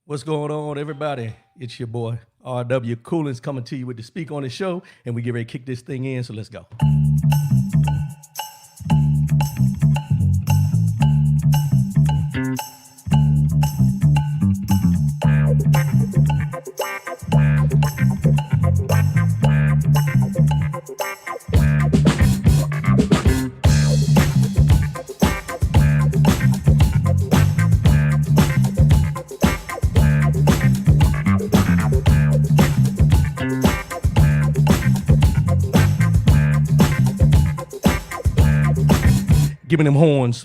What's going on, everybody? It's your boy R.W. Coolins coming to you with the Speak on the Show, and we get ready to kick this thing in, so let's go. Give me them horns.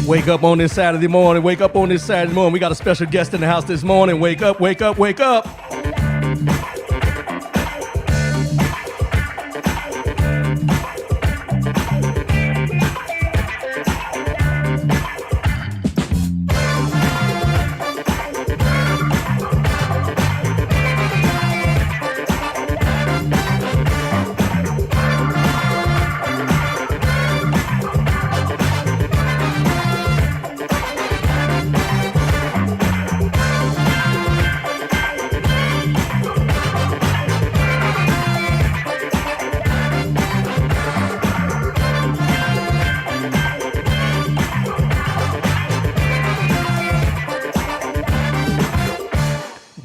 Wake up on this Saturday morning. Wake up on this Saturday morning. We got a special guest in the house this morning. Wake up, wake up, wake up.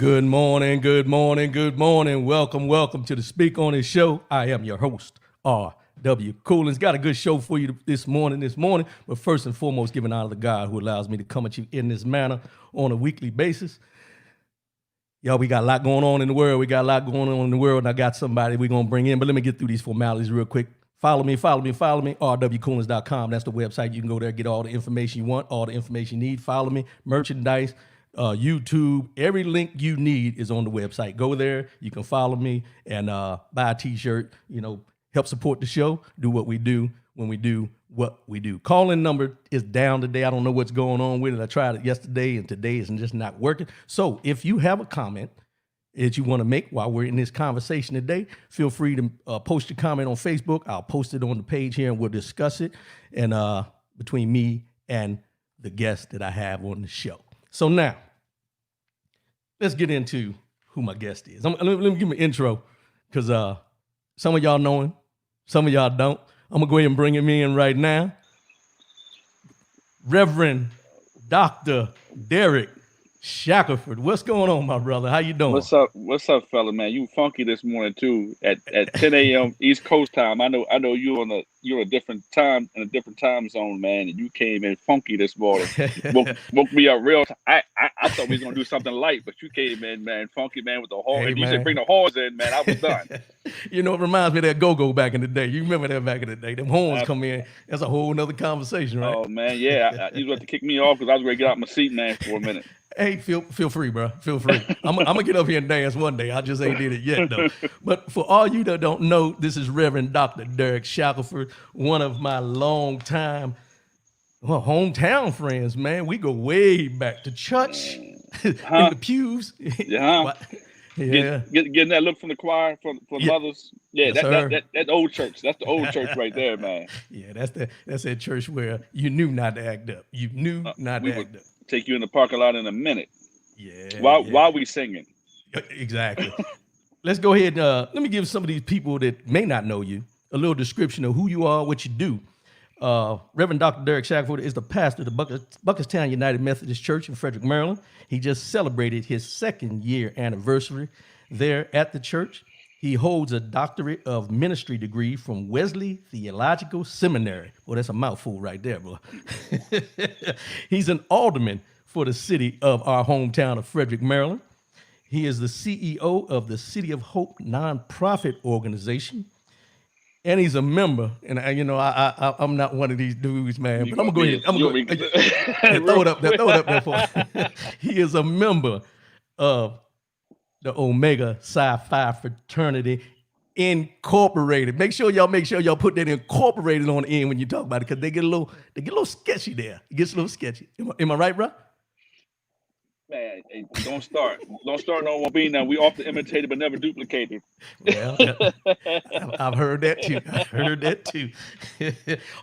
Good morning, good morning, good morning. Welcome to the Speak on It Show. I am your host, R.W. Coolins. Got a good show for you this morning. But first and foremost, giving honor to God who allows me to come at you in this manner on a weekly basis. Y'all, we got a lot going on in the world. And I got somebody we're going to bring in. But let me get through these formalities real quick. Follow me, rwcoolins.com. That's the website. You can go there, get all the information you want, all the information you need. Follow me, merchandise, YouTube, every link you need is on the website. Go there, you can follow me and buy a t-shirt, help support the show, do what we do when we do what we do. Call-in number is down today. I don't know what's going on with it. I tried it yesterday and today is just not working. So if you have a comment that you want to make while we're in this conversation today, feel free to post your comment on Facebook. I'll post it on the page here and we'll discuss it. And between me and the guest that I have on the show. So now, let's get into who my guest is. Let me give him an intro, because some of y'all know him, some of y'all don't. I'm going to go ahead and bring him in right now. Reverend Dr. Derek Shackelford. What's going on, my brother? How you doing? What's up, fella, man? You funky this morning too at 10 a.m. East Coast time. I know you're a different time in a different time zone, man, and you came in funky this morning. woke me up real. I thought we was gonna do something light, but you came in, man, funky, man, with the horn. Hey, you said bring the horns in, man. I was done. It reminds me of that go-go back in the day. You remember that back in the day? Them horns come in. That's a whole nother conversation, right? Oh man, yeah. You have to kick me off because I was ready to get out my seat, man, for a minute. Hey, feel free, bro. Feel free. I'm gonna get up here and dance one day. I just ain't did it yet, though. But for all you that don't know, this is Reverend Dr. Derek Shackelford, one of my long-time, hometown friends, man. We go way back to church in the pews. Yeah. Yeah. Getting that look from the choir, from mothers. Yeah, yes, that old church. That's the old church right there, man. Yeah, that's that church where you knew not to act up. You knew not to act up. Take you in the parking lot in a minute. Yeah. While we singing. Exactly. Let's go ahead. Let me give some of these people that may not know you a little description of who you are, what you do. Reverend Dr. Derek Shackelford is the pastor of the Buckestown United Methodist Church in Frederick, Maryland. He just celebrated his 2nd year anniversary there at the church. He holds a doctorate of ministry degree from Wesley Theological Seminary. Well, that's a mouthful right there, bro. He's an alderman for the city of our hometown of Frederick, Maryland. He is the CEO of the City of Hope nonprofit organization. and he's a member. And I'm not one of these dudes, man. You But I'm gonna gonna go be ahead. I'm you'll gonna be go throw real it up there. quick. Throw it up there for. He is a member of the Omega Psi Phi fraternity incorporated. Make sure y'all put that incorporated on the end when you talk about it, because they get a little sketchy there. It gets a little sketchy. Am I right, bro? Man, hey, don't start. Don't start no more being now. We often imitated but never duplicated. Well, I've heard that too. I've heard that too.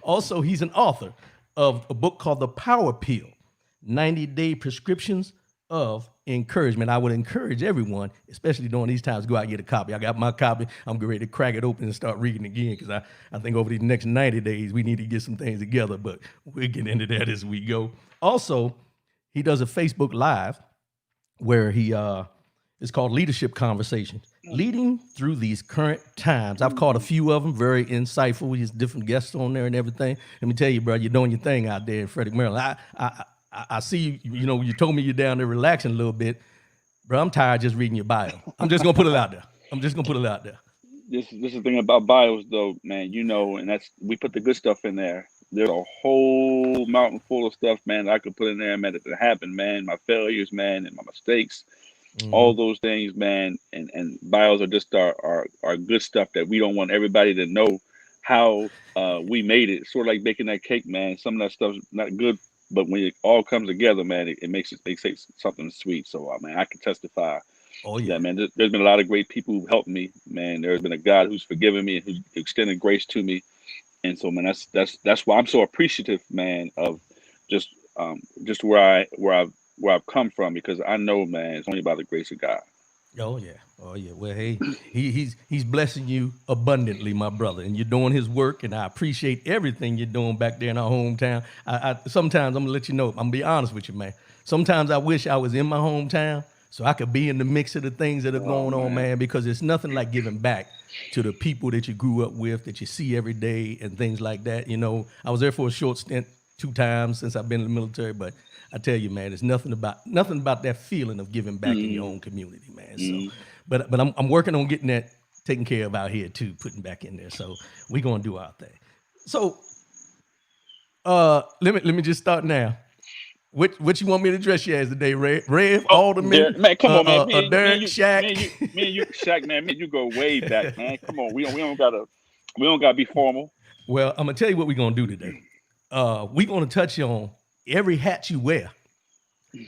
Also, he's an author of a book called The Power Pill, 90-Day Prescriptions of Encouragement. I would encourage everyone, especially during these times, go out and get a copy. I got my copy. I'm ready to crack it open and start reading again, because I think over these next 90 days, we need to get some things together, but we'll get into that as we go. Also, he does a Facebook Live where he it's called Leadership Conversations, leading through these current times. I've caught a few of them, very insightful. There's different guests on there and everything. Let me tell you, bro, you're doing your thing out there in Frederick, Maryland. I see you. You know, you told me you're down there relaxing a little bit, bro. I'm tired just reading your bio. I'm just gonna put it out there. This is the thing about bios, though, man. You know, and that's we put the good stuff in there. There's a whole mountain full of stuff, man, that I could put in there, man, that happened, man. My failures, man, and my mistakes, all those things, man. And bios are just our good stuff that we don't want everybody to know how we made it. Sort of like baking that cake, man. Some of that stuff's not good, but when it all comes together, man, it makes something sweet. So, man, I can testify. Oh Yeah, yeah. man. There's been a lot of great people who helped me, man. There's been a God who's forgiven me and who's extended grace to me, and so, man, that's why I'm so appreciative, man, of just where I've come from, because I know, man, it's only by the grace of God. Oh yeah. Oh yeah. Well, hey, he's blessing you abundantly, my brother, and you're doing his work, and I appreciate everything you're doing back there in our hometown. I sometimes I'm gonna let you know, I'm gonna be honest with you, man. Sometimes I wish I was in my hometown so I could be in the mix of the things that are Oh going on, man, man, because it's nothing like giving back to the people that you grew up with, that you see every day and things like that. You know, I was there for a short stint 2 times since I've been in the military, but I tell you, man, there's nothing about that feeling of giving back in your mm, own community, man. So, mm. but I'm working on getting that taken care of out here too, putting back in there. So we're gonna do our thing. So let me just start now. What you want me to address you as today, Rev, Oh, Alderman, Derek, man, come on, man. Derek, Shack? Me and you, Shaq, man. Me and you go way back, man. Come on, we don't gotta be formal. Well, I'm gonna tell you what we're gonna do today. We're gonna touch on every hat you wear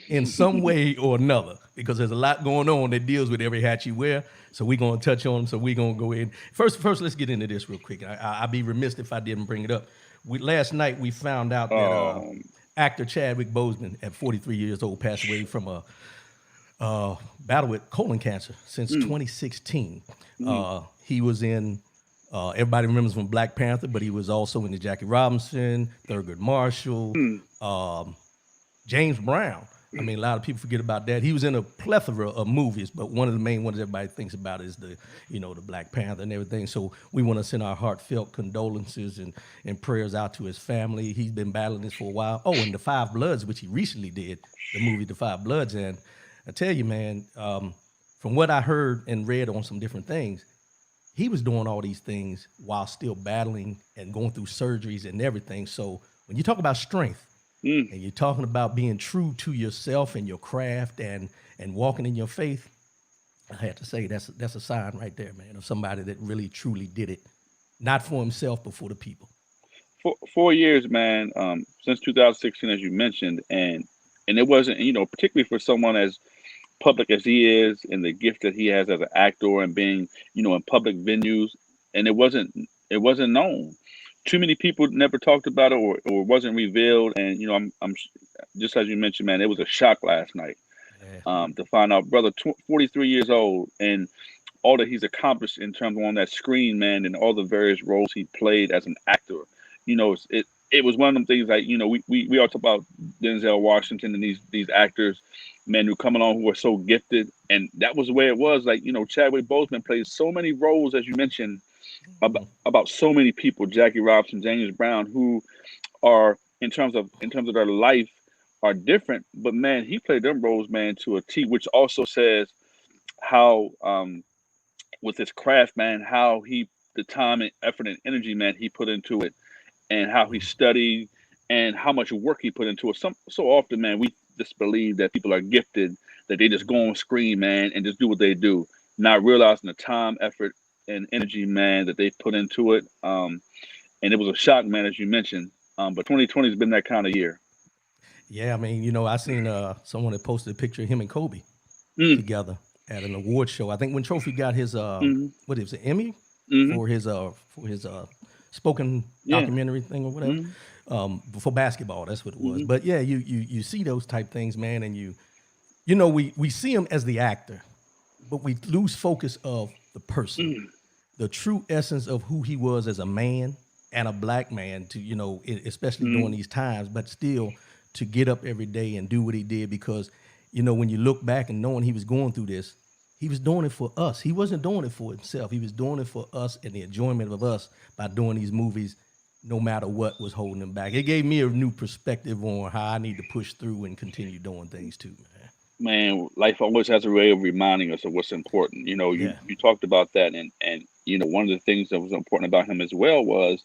in some way or another, because there's a lot going on that deals with every hat you wear. So we're gonna touch on them. So we're gonna go in first. Let's get into this real quick. I'd be remiss if I didn't bring it up. Last night we found out that Um, actor Chadwick Boseman, at 43 years old, passed away from a battle with colon cancer since mm, 2016. mm, He was in, everybody remembers from Black Panther, but he was also in the Jackie Robinson, Thurgood Marshall, mm, James Brown. I mean, a lot of people forget about that. He was in a plethora of movies, but one of the main ones everybody thinks about is the Black Panther and everything. So we want to send our heartfelt condolences and prayers out to his family. He's been battling this for a while. Oh, and The Five Bloods, which he recently did, the movie The Five Bloods. And I tell you, man, from what I heard and read on some different things, he was doing all these things while still battling and going through surgeries and everything. So when you talk about strength, mm. and you're talking about being true to yourself and your craft and walking in your faith, I have to say that's a sign right there, man, of somebody that really truly did it, not for himself but for the people. 4 years, man, since 2016, as you mentioned, and it wasn't, particularly for someone as public as he is, and the gift that he has as an actor and being, in public venues, and it wasn't known. Too many people never talked about it, or wasn't revealed, and I'm just as you mentioned, man, it was a shock last night, Yeah. to find out brother 43 years old, and all that he's accomplished in terms of on that screen, man, and all the various roles he played as an actor. It was one of them things like, we all talk about Denzel Washington and these actors, men who come along who are so gifted, and that was the way it was. Like, Chadwick Boseman plays so many roles, as you mentioned, about so many people, Jackie Robinson, James Brown, who are in terms of their life are different, but man, he played them roles, man, to a T, which also says how, with his craft, man, how he the time and effort and energy, man, he put into it, and how he studied, and how much work he put into it. So often, man, we just believe that people are gifted, that they just go on screen, man, and just do what they do, not realizing the time, effort, and energy, man, that they put into it. And it was a shock, man, as you mentioned. But 2020 has been that kind of year. Yeah, I mean, I seen someone that posted a picture of him and Kobe Mm, together at an award show. I think when Trophy got his hmm what is it, Emmy hmm for his spoken Yeah. documentary thing or whatever. hmm For basketball, that's what it was. hmm But yeah, you see those type things, man, and we see him as the actor, but we lose focus of the person, mm the true essence of who he was as a man and a black man to, especially during mm these times, but still to get up every day and do what he did because, when you look back and knowing he was going through this, he was doing it for us. He wasn't doing it for himself. He was doing it for us and the enjoyment of us by doing these movies, no matter what was holding him back. It gave me a new perspective on how I need to push through and continue doing things too, man. Man, life always has a way of reminding us of what's important. You Yeah. you talked about that, and one of the things that was important about him as well was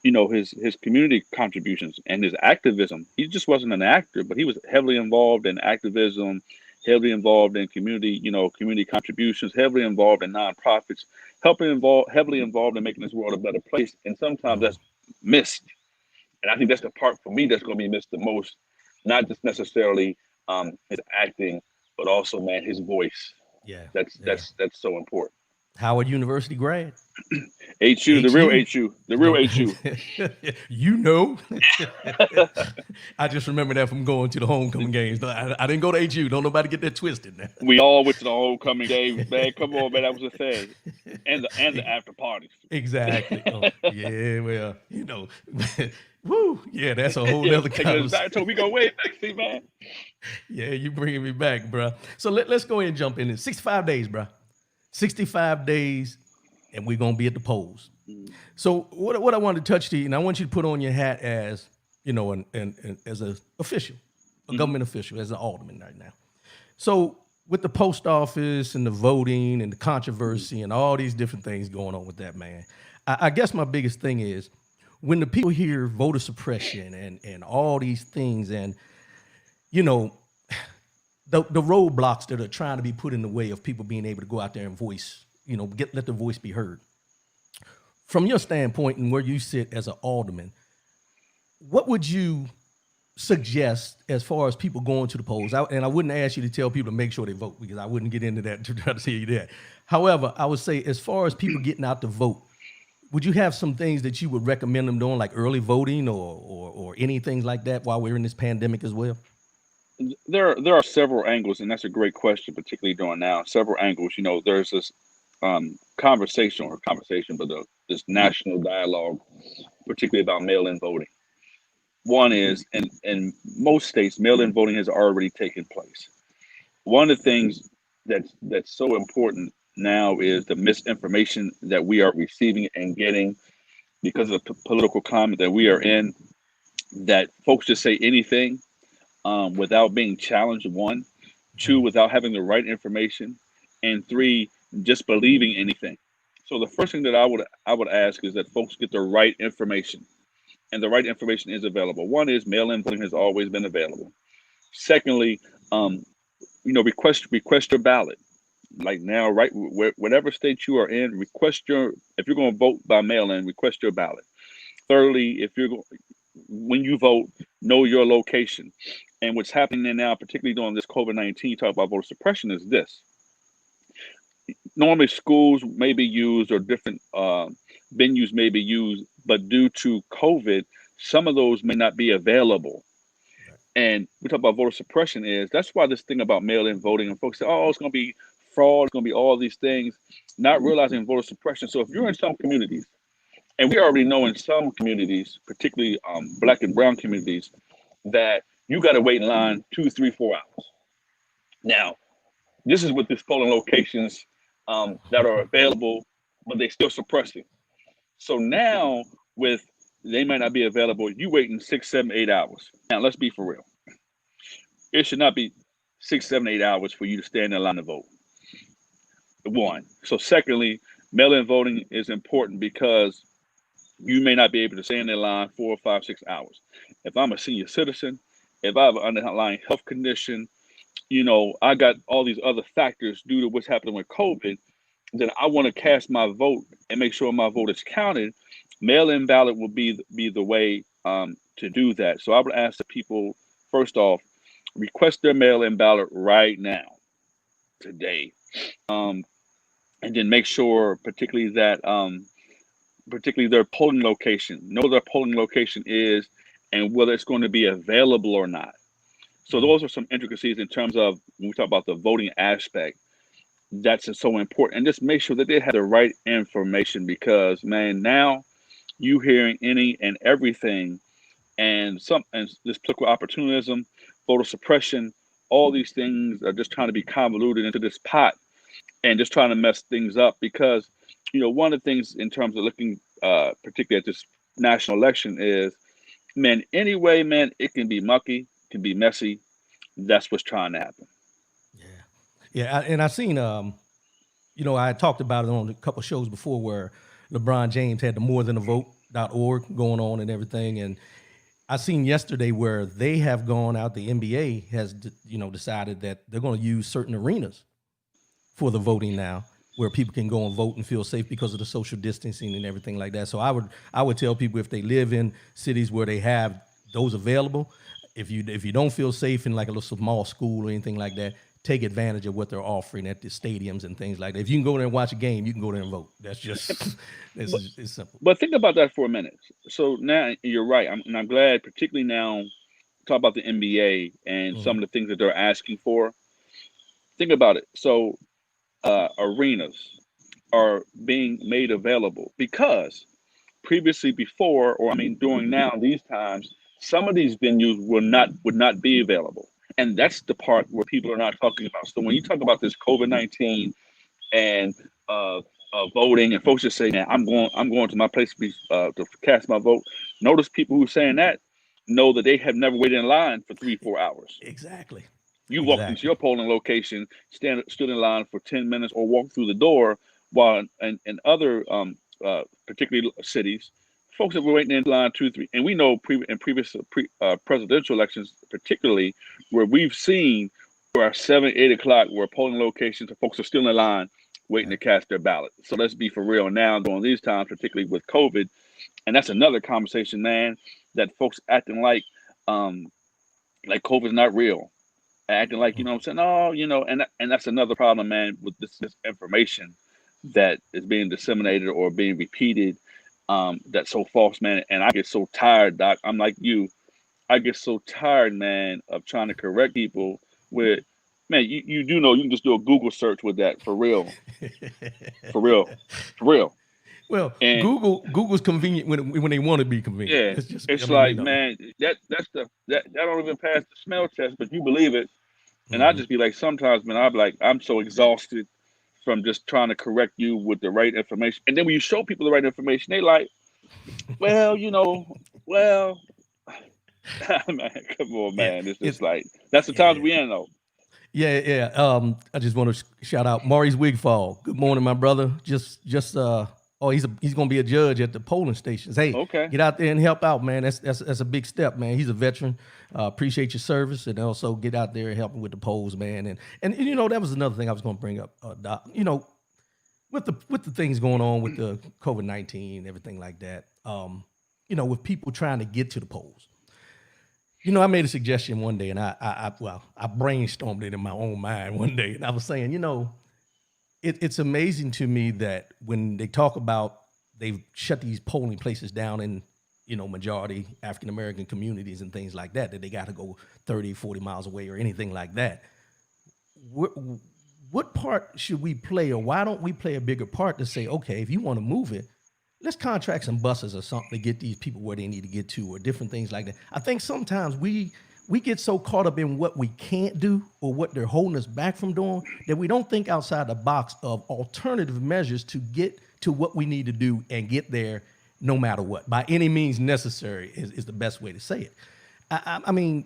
his community contributions and his activism. He just wasn't an actor, but he was heavily involved in activism, heavily involved in community contributions, heavily involved in nonprofits, heavily involved in making this world a better place. And sometimes Mhm. that's missed. And I think that's the part for me that's going to be missed the most, not just necessarily his acting, but also, man, his voice. Yeah. That's Yeah. that's that's so important. Howard University grad. HU, the real HU. HU, the real The HU. you know. I just remember that from going to the homecoming games. I didn't go to HU. Don't nobody get that twisted now. We all went to the homecoming games, man. Come on, man, that was a thing, and the after parties. Exactly. Oh, yeah, well, woo, yeah, that's a whole nother Taking us conversation. back to we go way back, see, man. Yeah, you bringing me back, bro. So let's go ahead and jump in. 65 days, bro. 65 days, and we're gonna be at the polls. Mm, So what I wanted to touch to you, and I want you to put on your hat as and as an official, a mhm, government official, as an alderman right now. So with the post office and the voting and the mhm, controversy and all these different things going on with that, man, I guess my biggest thing is when the people hear voter suppression and all these things and you know the roadblocks that are trying to be put in the way of people being able to go out there and voice, let their voice be heard. From your standpoint and where you sit as an alderman, what would you suggest as far as people going to the polls? And I wouldn't ask you to tell people to make sure they vote because I wouldn't get into that to try to tell you that. However, I would say as far as people getting out to vote, would you have some things that you would recommend them doing, like early voting or anything like that while we're in this pandemic as well? There are several angles, and that's a great question, particularly during now. Several angles. There's this conversation, but this national dialogue, particularly about mail-in voting. One is, in most states, mail-in voting has already taken place. One of the things that's so important now is the misinformation that we are receiving and getting because of the political climate that we are in. That folks just say anything without being challenged. One, two, Mhm. without having the right information, and three, just believing anything. So the first thing that I would ask is that folks get the right information, and the right information is available. One is mail-in voting has always been available. Secondly, um, request your ballot. Like now, right, whatever state you are in, request your if you're going to vote by mail-in, request your ballot. Thirdly, if you're when you vote, know your location. And what's happening now, particularly during this COVID-19, talk about voter suppression, is this. Normally, schools may be used or different venues may be used, but due to COVID, some of those may not be available. Right. And we talk about voter suppression is that's why this thing about mail-in voting and folks say, oh, it's going to be fraud, it's going to be all these things, not realizing voter suppression. So if you're in some communities, and we already know in some communities, particularly black and brown communities, that you got to wait in line 2, 3, 4 hours. Now, this is with these polling locations that are available, but they still suppressing. So now, with they might not be available, you waiting 6, 7, 8 hours. Now, let's be for real. It should not be 6, 7, 8 hours for you to stand in line to vote. One. So, secondly, Mail-in voting is important because you may not be able to stay in the line 4 or 5, 6 hours. If I'm a senior citizen, if I have an underlying health condition, I got all these other factors due to what's happening with COVID, then I want to cast my vote and make sure my vote is counted. Mail-in ballot will be the way to do that. So I would ask the people, first off, request their mail-in ballot right now, today, and then make sure, particularly their polling location, know their polling location is, and whether it's going to be available or not. So those are some intricacies in terms of when we talk about the voting aspect. That's so important, and just make sure that they have the right information, because man, now you hearing any and everything, and this political opportunism, voter suppression, all these things are just trying to be convoluted into this pot and just trying to mess things up. Because one of the things in terms of looking particularly at this national election is, man, anyway, man, it can be mucky, can be messy. That's what's trying to happen. Yeah, yeah, and I seen I had talked about it on a couple shows before where LeBron James had the morethanavote.org going on and everything, and I seen yesterday where they have gone out. The NBA has decided that they're going to use certain arenas for the voting now, where people can go and vote and feel safe because of the social distancing and everything like that. So I would tell people, if they live in cities where they have those available, if you don't feel safe in like a little small school or anything like that, take advantage of what they're offering at the stadiums and things like that. If you can go there and watch a game, you can go there and vote. That's just it's simple. But think about that for a minute. So now you're right, and I'm glad, particularly now, talk about the NBA and some of the things that they're asking for. Think about it. So arenas are being made available because previously, before, or I mean during now these times, some of these venues would not be available, and that's the part where people are not talking about. So when you talk about this COVID-19 and voting, and folks just say, "Man, I'm going to my place to cast my vote." Notice people who are saying that know that they have never waited in line for 3, 4 hours. Exactly. You walked into your polling location, stood in line for 10 minutes, or walked through the door. While in other, particularly cities, folks have been waiting in line 2, 3, and we know in previous presidential elections, particularly, where we've seen where 7, 8 o'clock, where polling locations, folks are still in line waiting to cast their ballot. So let's be for real now during these times, particularly with COVID, and that's another conversation, man. That folks acting like COVID's not real. Acting like, I'm saying, oh, and that's another problem, man, with this information that is being disseminated or being repeated, that's so false, man. And I get so tired, Doc. I'm like you. I get so tired, man, of trying to correct people with, man, you do know you can just do a Google search with that, for real. For real. For real. Well, And Google's convenient when they want to be convenient. yeah, it's like, man, that don't even pass the smell test, but you believe it. And I just be like, sometimes, man, I'll be like, I'm so exhausted from just trying to correct you with the right information. And then when you show people the right information, they like, well, man, come on, man. It's just like, that's the times we in, though. Yeah. I just want to shout out Maurice Wigfall. Good morning, my brother. He's gonna be a judge at the polling stations. Hey, Okay. get out there and help out, man. That's a big step, man. He's a veteran. Appreciate your service, and also get out there and help with the polls, man. And that was another thing I was gonna bring up, Doc. With the things going on with the COVID-19 and everything like that, with people trying to get to the polls. I made a suggestion one day, and I brainstormed it in my own mind one day, and I was saying, it's amazing to me that when they talk about they've shut these polling places down in, majority African-American communities and things like that they got to go 30, 40 miles away or anything like that. What part should we play, or why don't we play a bigger part to say, okay, if you want to move it, let's contract some buses or something to get these people where they need to get to, or different things like that. I think sometimes we get so caught up in what we can't do or what they're holding us back from doing that we don't think outside the box of alternative measures to get to what we need to do and get there no matter what. By any means necessary is the best way to say it. I mean,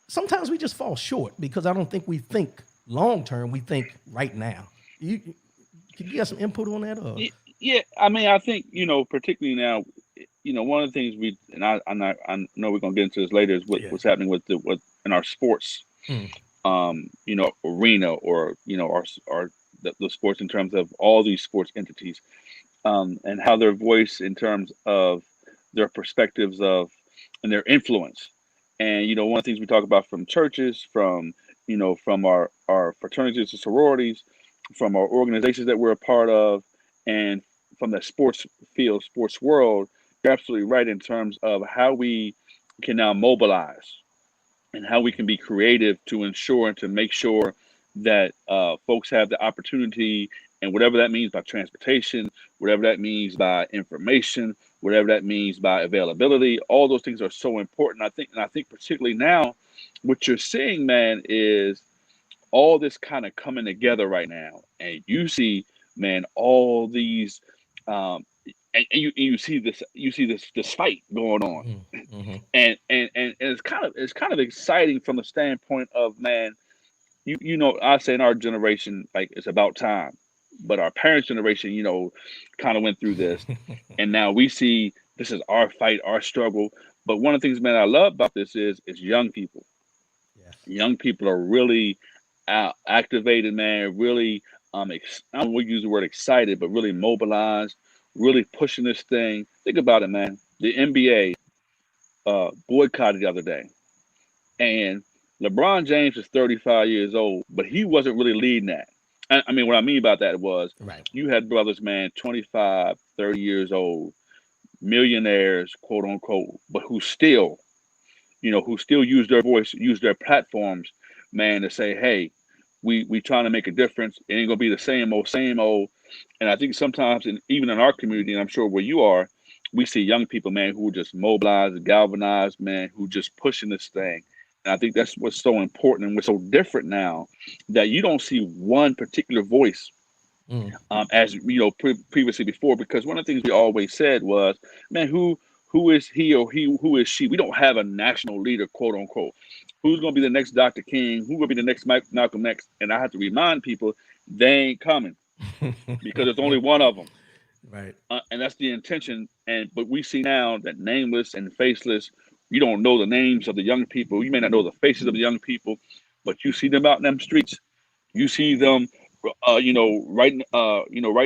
sometimes we just fall short because I don't think we think long term. We think right now. Can you get some input on that? Or? Yeah, I mean, I think, particularly now, one of the things I know we're gonna get into this later is Yeah. what's happening with in our sports, Mm. arena, or our the sports, in terms of all these sports entities, and how their voice in terms of their perspectives of and their influence. And one of the things we talk about from churches, from our fraternities and sororities, from our organizations that we're a part of, and from the sports field, sports world, you're absolutely right in terms of how we can now mobilize and how we can be creative to ensure and to make sure that folks have the opportunity, and whatever that means by transportation, whatever that means by information, whatever that means by availability. All those things are so important. I think particularly now, what you're seeing, man, is all this kind of coming together right now, and you see, man, all these, and you see this fight going on, Mm. Hmm. and it's kind of exciting from the standpoint of, man, I say in our generation, like, it's about time, but our parents' generation, kind of went through this, and now we see this is our fight, our struggle. But one of the things, man, I love about this is young people. Yes. Young people are really activated, man. Really, I don't want to use the word excited, but really mobilized, really pushing this thing. Think about it, man. The NBA boycotted the other day, and LeBron James is 35 years old, but he wasn't really leading that. I mean, what I mean about that was, Right. you had brothers, man, 25, 30 years old, millionaires, quote unquote, but who still use their voice, use their platforms, man, to say, hey, we trying to make a difference. It ain't gonna be the same old, same old. And I think sometimes, even in our community, and I'm sure where you are, we see young people, man, who are just mobilized, galvanized, man, who just pushing this thing. And I think that's what's so important and what's so different now, that you don't see one particular voice, Mm. as previously before. Because one of the things we always said was, man, who is he, or who is she? We don't have a national leader, quote unquote. Who's going to be the next Dr. King? Who will be the next Malcolm X? And I have to remind people, they ain't coming, because there's only one of them, Right. and that's the intention. And but we see now that nameless and faceless, you don't know the names of the young people. You may not know the faces of the young people, but you see them out in them streets. You see them, writing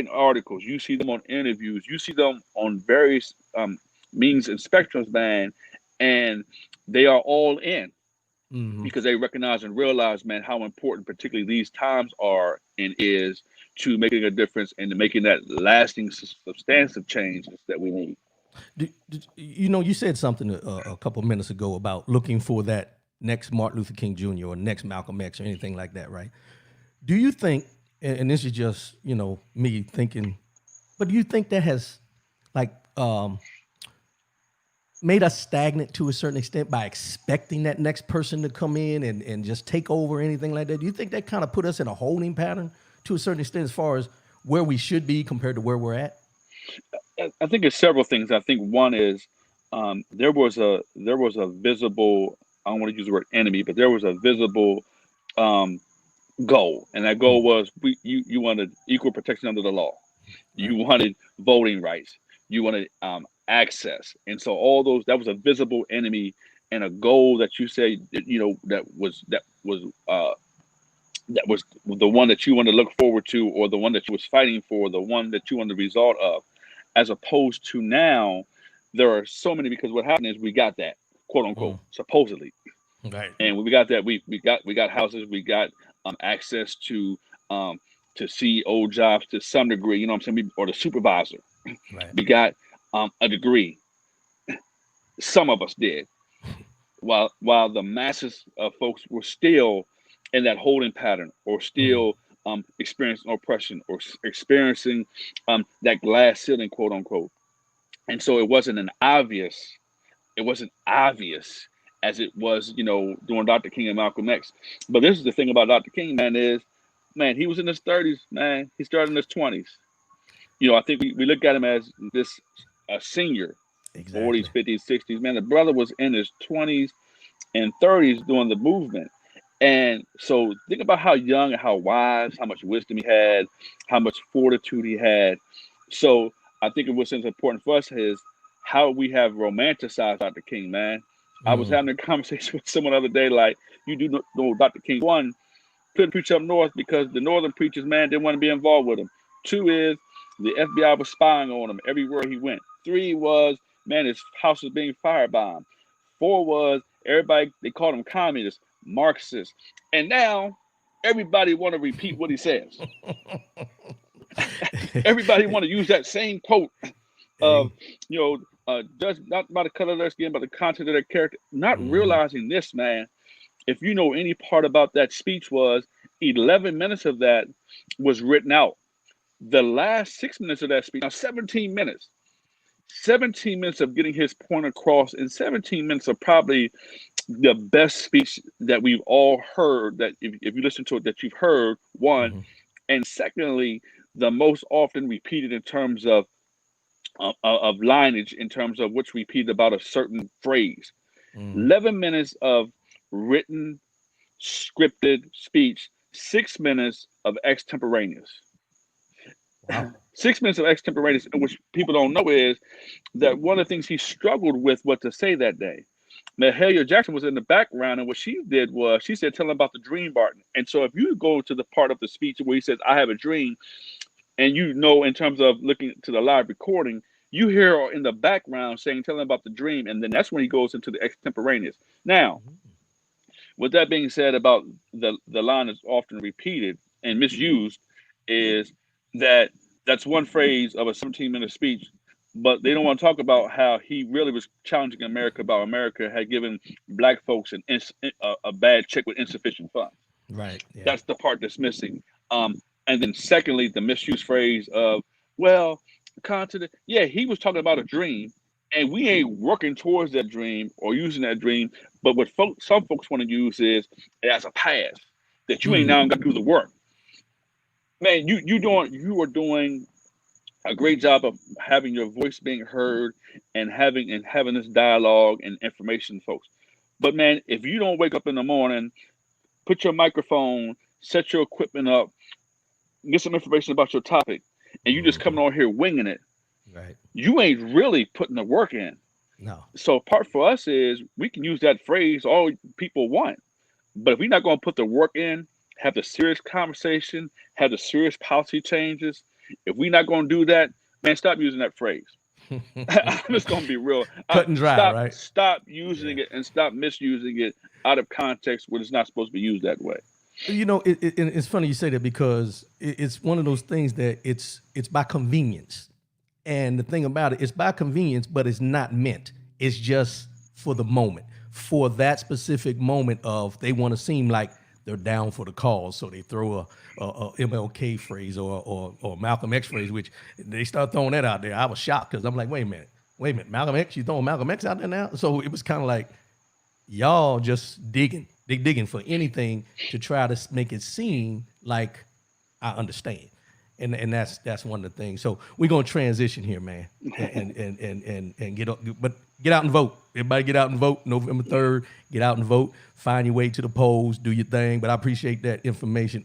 articles. You see them on interviews. You see them on various means and spectrums, man, and they are all in, Hmm. because they recognize and realize, man, how important, particularly these times are and is, to making a difference and to making that lasting, substantive change that we need. You said something a couple minutes ago about looking for that next Martin Luther King Jr. or next Malcolm X or anything like that, right? Do you think, and this is just me thinking, but do you think that has like made us stagnant to a certain extent by expecting that next person to come in and just take over or anything like that? Do you think that kind of put us in a holding pattern to a certain extent as far as where we should be compared to where we're at? I think it's several things. I think one is, there was a visible, I don't want to use the word enemy, but there was a visible um, goal, and that goal Mm. was, you wanted equal protection under the law. You Right. wanted voting rights. You wanted access, and so all those, that was a visible enemy, and a goal that you say, that was the one that you wanted to look forward to, or the one that you was fighting for, the one that you wanted the result of. As opposed to now, there are so many, because what happened is, we got that, quote unquote, Mm. supposedly, Right. and when we got that, we got houses, we got access um, to CEO jobs to some degree, you know what I'm saying, or the supervisor. Right. We got a degree. Some of us did, while the masses of folks were still in that holding pattern, or Mm. still experiencing oppression, or experiencing that glass ceiling, quote unquote. And so it wasn't obvious as it was, during Dr. King and Malcolm X. But this is the thing about Dr. King, man, is, man, he was in his 30s, man. He started in his 20s. I think we look at him as this a senior, 40s, Exactly. 50s, 60s. Man, the brother was in his 20s and 30s doing the movement. And so think about how young and how wise, how much wisdom he had, how much fortitude he had. So I think what's important for us is how we have romanticized Dr. King, man. I was Mm. having a conversation with someone the other day, like, you do know Dr. King. One, couldn't preach up north because the northern preachers, man, didn't want to be involved with him. Two is the FBI was spying on him everywhere he went. Three was, man, his house was being firebombed. Four was everybody, they called him communist, Marxist. And now everybody want to repeat what he says. Everybody want to use that same quote of, Hey. you judge not by the color of their skin, but the content of their character. Not Mm-hmm. realizing this, man. If you know any part about that speech, was 11 minutes of that was written out. The last 6 minutes of that speech, now 17 minutes of getting his point across, and 17 minutes of probably the best speech that we've all heard. That if you listen to it, that you've heard, one, Mm-hmm. and secondly, the most often repeated in terms of lineage, in terms of what's repeated about a certain phrase. Mm. 11 minutes of written, scripted speech, 6 minutes of extemporaneous. Wow. 6 minutes of extemporaneous, which people don't know is that one of the things he struggled with what to say that day. Mahalia Jackson was in the background, and what she did was she said, "Tell him about the dream, Barton." And so, if you go to the part of the speech where he says, "I have a dream," and in terms of looking to the live recording, you hear in the background saying, "Tell him about the dream," and then that's when he goes into the extemporaneous. Now, with that being said, about the line is often repeated and misused, is that that's one phrase of a 17-minute speech, but they don't want to talk about how he really was challenging America about America had given black folks a bad check with insufficient funds. Right. Yeah. That's the part that's missing. And then secondly, the misused phrase of, well, content. Yeah, he was talking about a dream, and we ain't working towards that dream or using that dream. But what some folks want to use is as a pass that you ain't Mm. now got to do the work. Man, you are doing a great job of having your voice being heard and having this dialogue and information, folks. But man, if you don't wake up in the morning, put your microphone, set your equipment up, get some information about your topic, and you just Mm-hmm. coming on here winging it, Right. you ain't really putting the work in. No. So part for us is we can use that phrase all people want, but if we're not going to put the work in, have the serious conversation, have the serious policy changes, if we're not going to do that, man, stop using that phrase. I'm just going to be real. Cut and dry, right? Stop Yeah. using it and stop misusing it out of context when it's not supposed to be used that way. It's funny you say that because it's one of those things that it's by convenience. And the thing about it, it's by convenience, but it's not meant. It's just for the moment, for that specific moment of they want to seem like they're down for the cause, so they throw a MLK phrase or Malcolm X phrase, which they start throwing that out there. I was shocked because I'm like, wait a minute, Malcolm X, you throwing Malcolm X out there now? So it was kind of like y'all just digging for anything to try to make it seem like I understand. And that's one of the things. So we're gonna transition here, man, and get out and vote. Everybody get out and vote. November 3rd, get out and vote. Find your way to the polls, do your thing. But I appreciate that information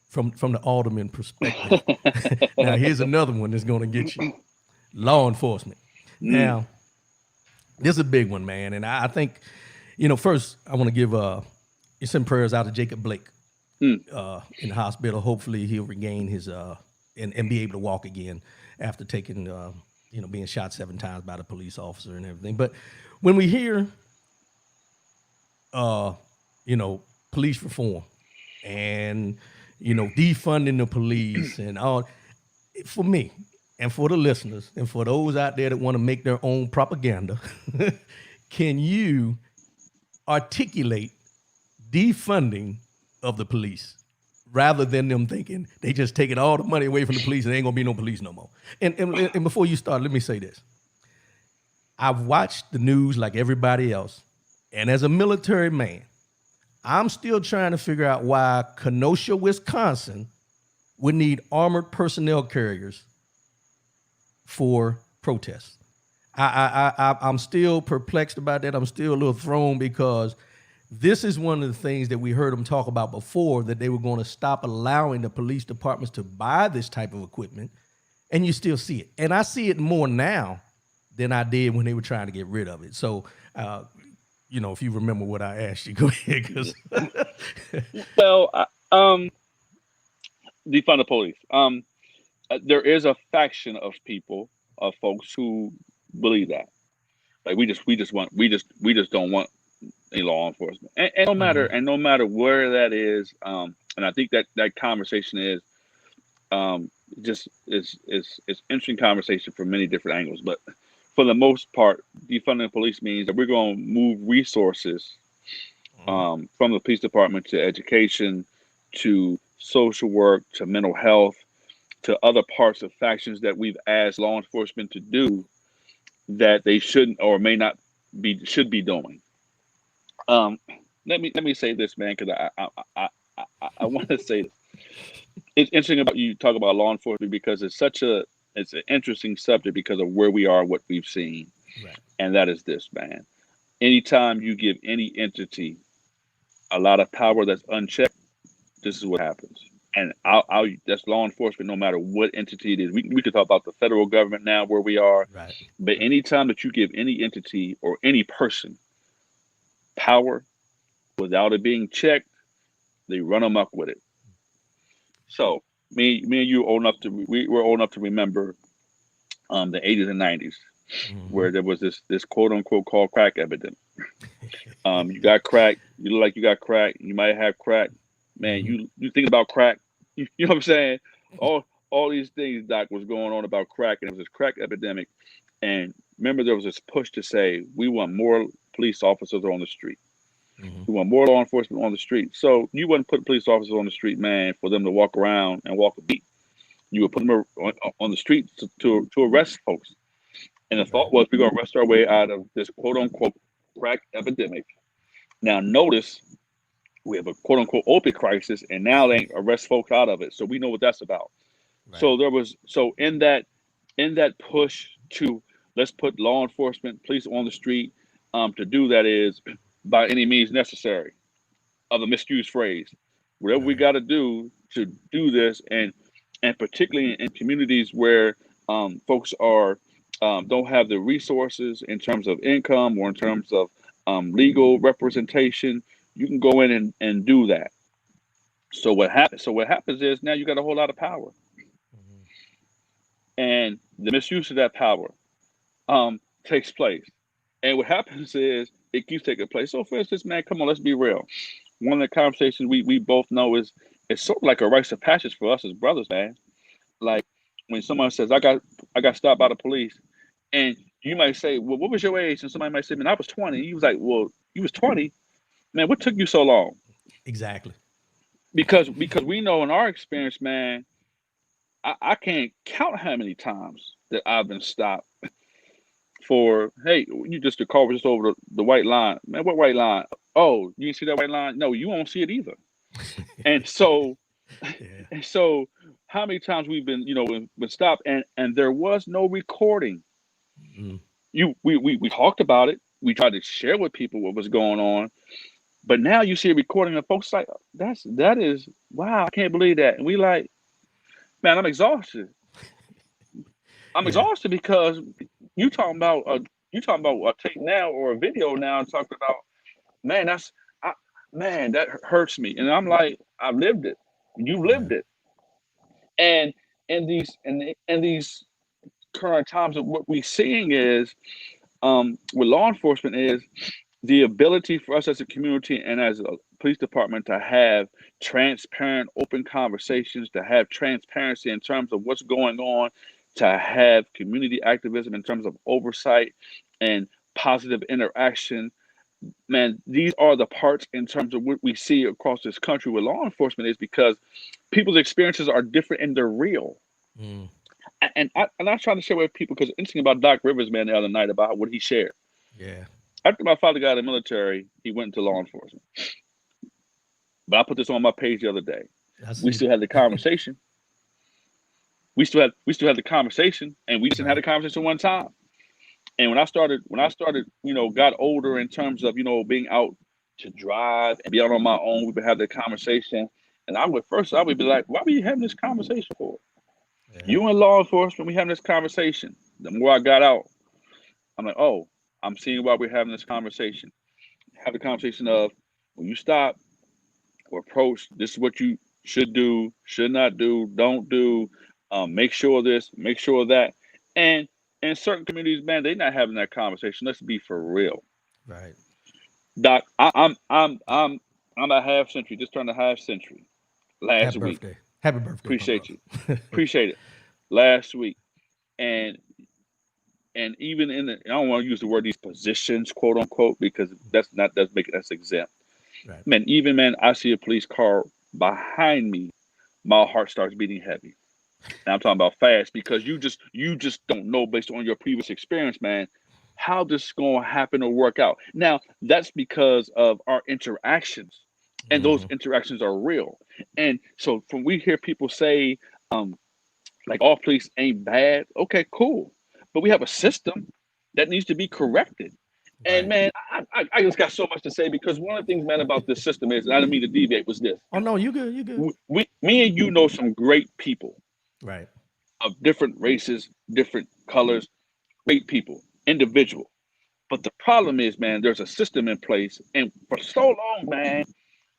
from the alderman perspective. Now here's another one that's gonna get you. Law enforcement. Mm, Now, this is a big one, man. And I think, first I want to give send prayers out to Jacob Blake mm. in the hospital. Hopefully he'll regain his and be able to walk again after taking being shot 7 times by the police officer and everything. But when we hear police reform and defunding the police and all, for me and for the listeners and for those out there that want to make their own propaganda, can you articulate defunding of the police rather than them thinking they just taking all the money away from the police and there ain't gonna be no police no more? And before you start, let me say this. I've watched the news like everybody else, and as a military man, I'm still trying to figure out why Kenosha, Wisconsin would need armored personnel carriers for protests. I'm still perplexed about that. I'm still a little thrown because this is one of the things that we heard them talk about before, that they were going to stop allowing the police departments to buy this type of equipment. and you still see it. And I see it more now than I did when they were trying to get rid of it. So, if you remember what I asked you, go ahead. 'Cause Well, defund the police. There is a faction of people, of folks who believe that. Like we just don't want any law enforcement, and no matter where that is, and I think that conversation is just is interesting conversation from many different angles. But for the most part, defunding the police means that we're going to move resources from the police department to education, to social work, to mental health, to other parts of factions that we've asked law enforcement to do that they shouldn't or may not should be doing. Let me say this, man, because I want to say this. It's interesting about you talk about law enforcement because it's an interesting subject because of where we are, what we've seen, right. And that is this, man. Anytime you give any entity a lot of power that's unchecked, this is what happens. And that's law enforcement, no matter what entity it is. We could talk about the federal government now, where we are. Right. But anytime that you give any entity or any person power without it being checked, they run amok with it. So me and you we're old enough to remember the 80s and 90s, where there was this quote unquote called crack epidemic. You got crack, you look like you got crack, you might have crack. Man, you think about crack, you know what I'm saying? All these things, Doc, was going on about crack, and it was this crack epidemic. And remember, there was this push to say we want more police officers on the street. We want more law enforcement on the street. So you wouldn't put police officers on the street, man, for them to walk around and walk a beat. You would put them on the street to arrest folks. And the thought was we're going to arrest our way out of this quote unquote crack epidemic. Now notice we have a quote unquote opiate crisis, and now they arrest folks out of it. So we know what that's about. Right. So in that push to let's put law enforcement, police on the street, to do that is by any means necessary, of a misused phrase. Whatever we got to do this, and particularly in communities where folks are don't have the resources in terms of income or in terms of legal representation, you can go in and do that. So what happens is now you got a whole lot of power, and the misuse of that power takes place. And what happens is it keeps taking place. So for instance, man, come on, let's be real. One of the conversations we both know is it's sort of like a rites of passage for us as brothers, man. Like when someone says, I got stopped by the police, and you might say, well, what was your age? And somebody might say, man, I was 20. He was like, well, you was 20? Man, what took you so long? Exactly. Because we know in our experience, man, I can't count how many times that I've been stopped for, hey, you just the car was just over the white line. Man, what white line? Oh, you didn't see that white line? No, you won't see it either. And so how many times we've been, been stopped and there was no recording. We talked about it. We tried to share with people what was going on. But now you see a recording and folks like, that is, wow, I can't believe that. And we like, man, I'm exhausted. I'm exhausted because you talking about a tape now or a video now and talking about, man, that hurts me. And I'm like, I've lived it. You lived it. And in these current times, of what we're seeing is with law enforcement is the ability for us as a community and as a police department to have transparent, open conversations, to have transparency in terms of what's going on, to have community activism in terms of oversight and positive interaction. Man, these are the parts in terms of what we see across this country with law enforcement is because people's experiences are different and they're real. And I'm trying to share with people because interesting about Doc Rivers, man, the other night about what he shared. Yeah. After my father got out of the military, he went into law enforcement. But I put this on my page the other day. We still had the conversation. We still had the conversation, and we just didn't have the conversation one time. And when I started, got older in terms of, being out to drive and be out on my own, we would have the conversation. And I would be like, why were you having this conversation for? Yeah. You in law enforcement, we having this conversation. The more I got out, I'm like, oh, I'm seeing why we're having this conversation. Have the conversation of when you stop or approach, this is what you should do, should not do, don't do. Make sure this, make sure that. And in certain communities, man, they're not having that conversation. Let's be for real. Right. Doc, I'm a half century, just turned a half century last Happy week. birthday. Happy birthday, my Appreciate you. brother. Appreciate it. Last week. And even in the, I don't want to use the word these positions, quote unquote, because that's making us exempt. Right. Man, even man, I see a police car behind me, my heart starts beating heavy. And I'm talking about fast because you just don't know based on your previous experience, man, how this is gonna happen or work out. Now, that's because of our interactions. And those Hmm. interactions are real. And so from we hear people say, um, like all police ain't bad. Okay, cool. But we have a system that needs to be corrected. And Right. man, I just got so much to say because one of the things, man, about this system is, and I didn't mean to deviate, was this. Oh no, you good. You good. Me and you know some great people Right. of different races, different colors, great people, individual. But the problem is, man, there's a system in place. And for so long, man,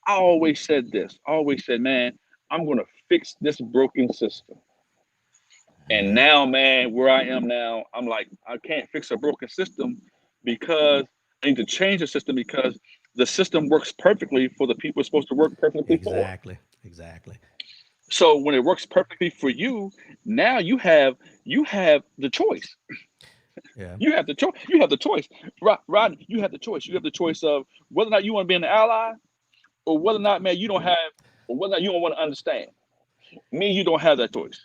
I always said this. I always said, man, I'm going to fix this broken system. And Hmm. now, man, where I am now, I'm like, I can't fix a broken system because I need to change the system because the system works perfectly for the people it's supposed to work perfectly for. Exactly. Exactly. So when it works perfectly for you, now you have the choice. Yeah. You have the choice. You have the choice. Rod, you have the choice. You have the choice of whether or not you want to be an ally or whether or not, man, you don't have, or whether or not you don't want to understand. Me, you don't have that choice.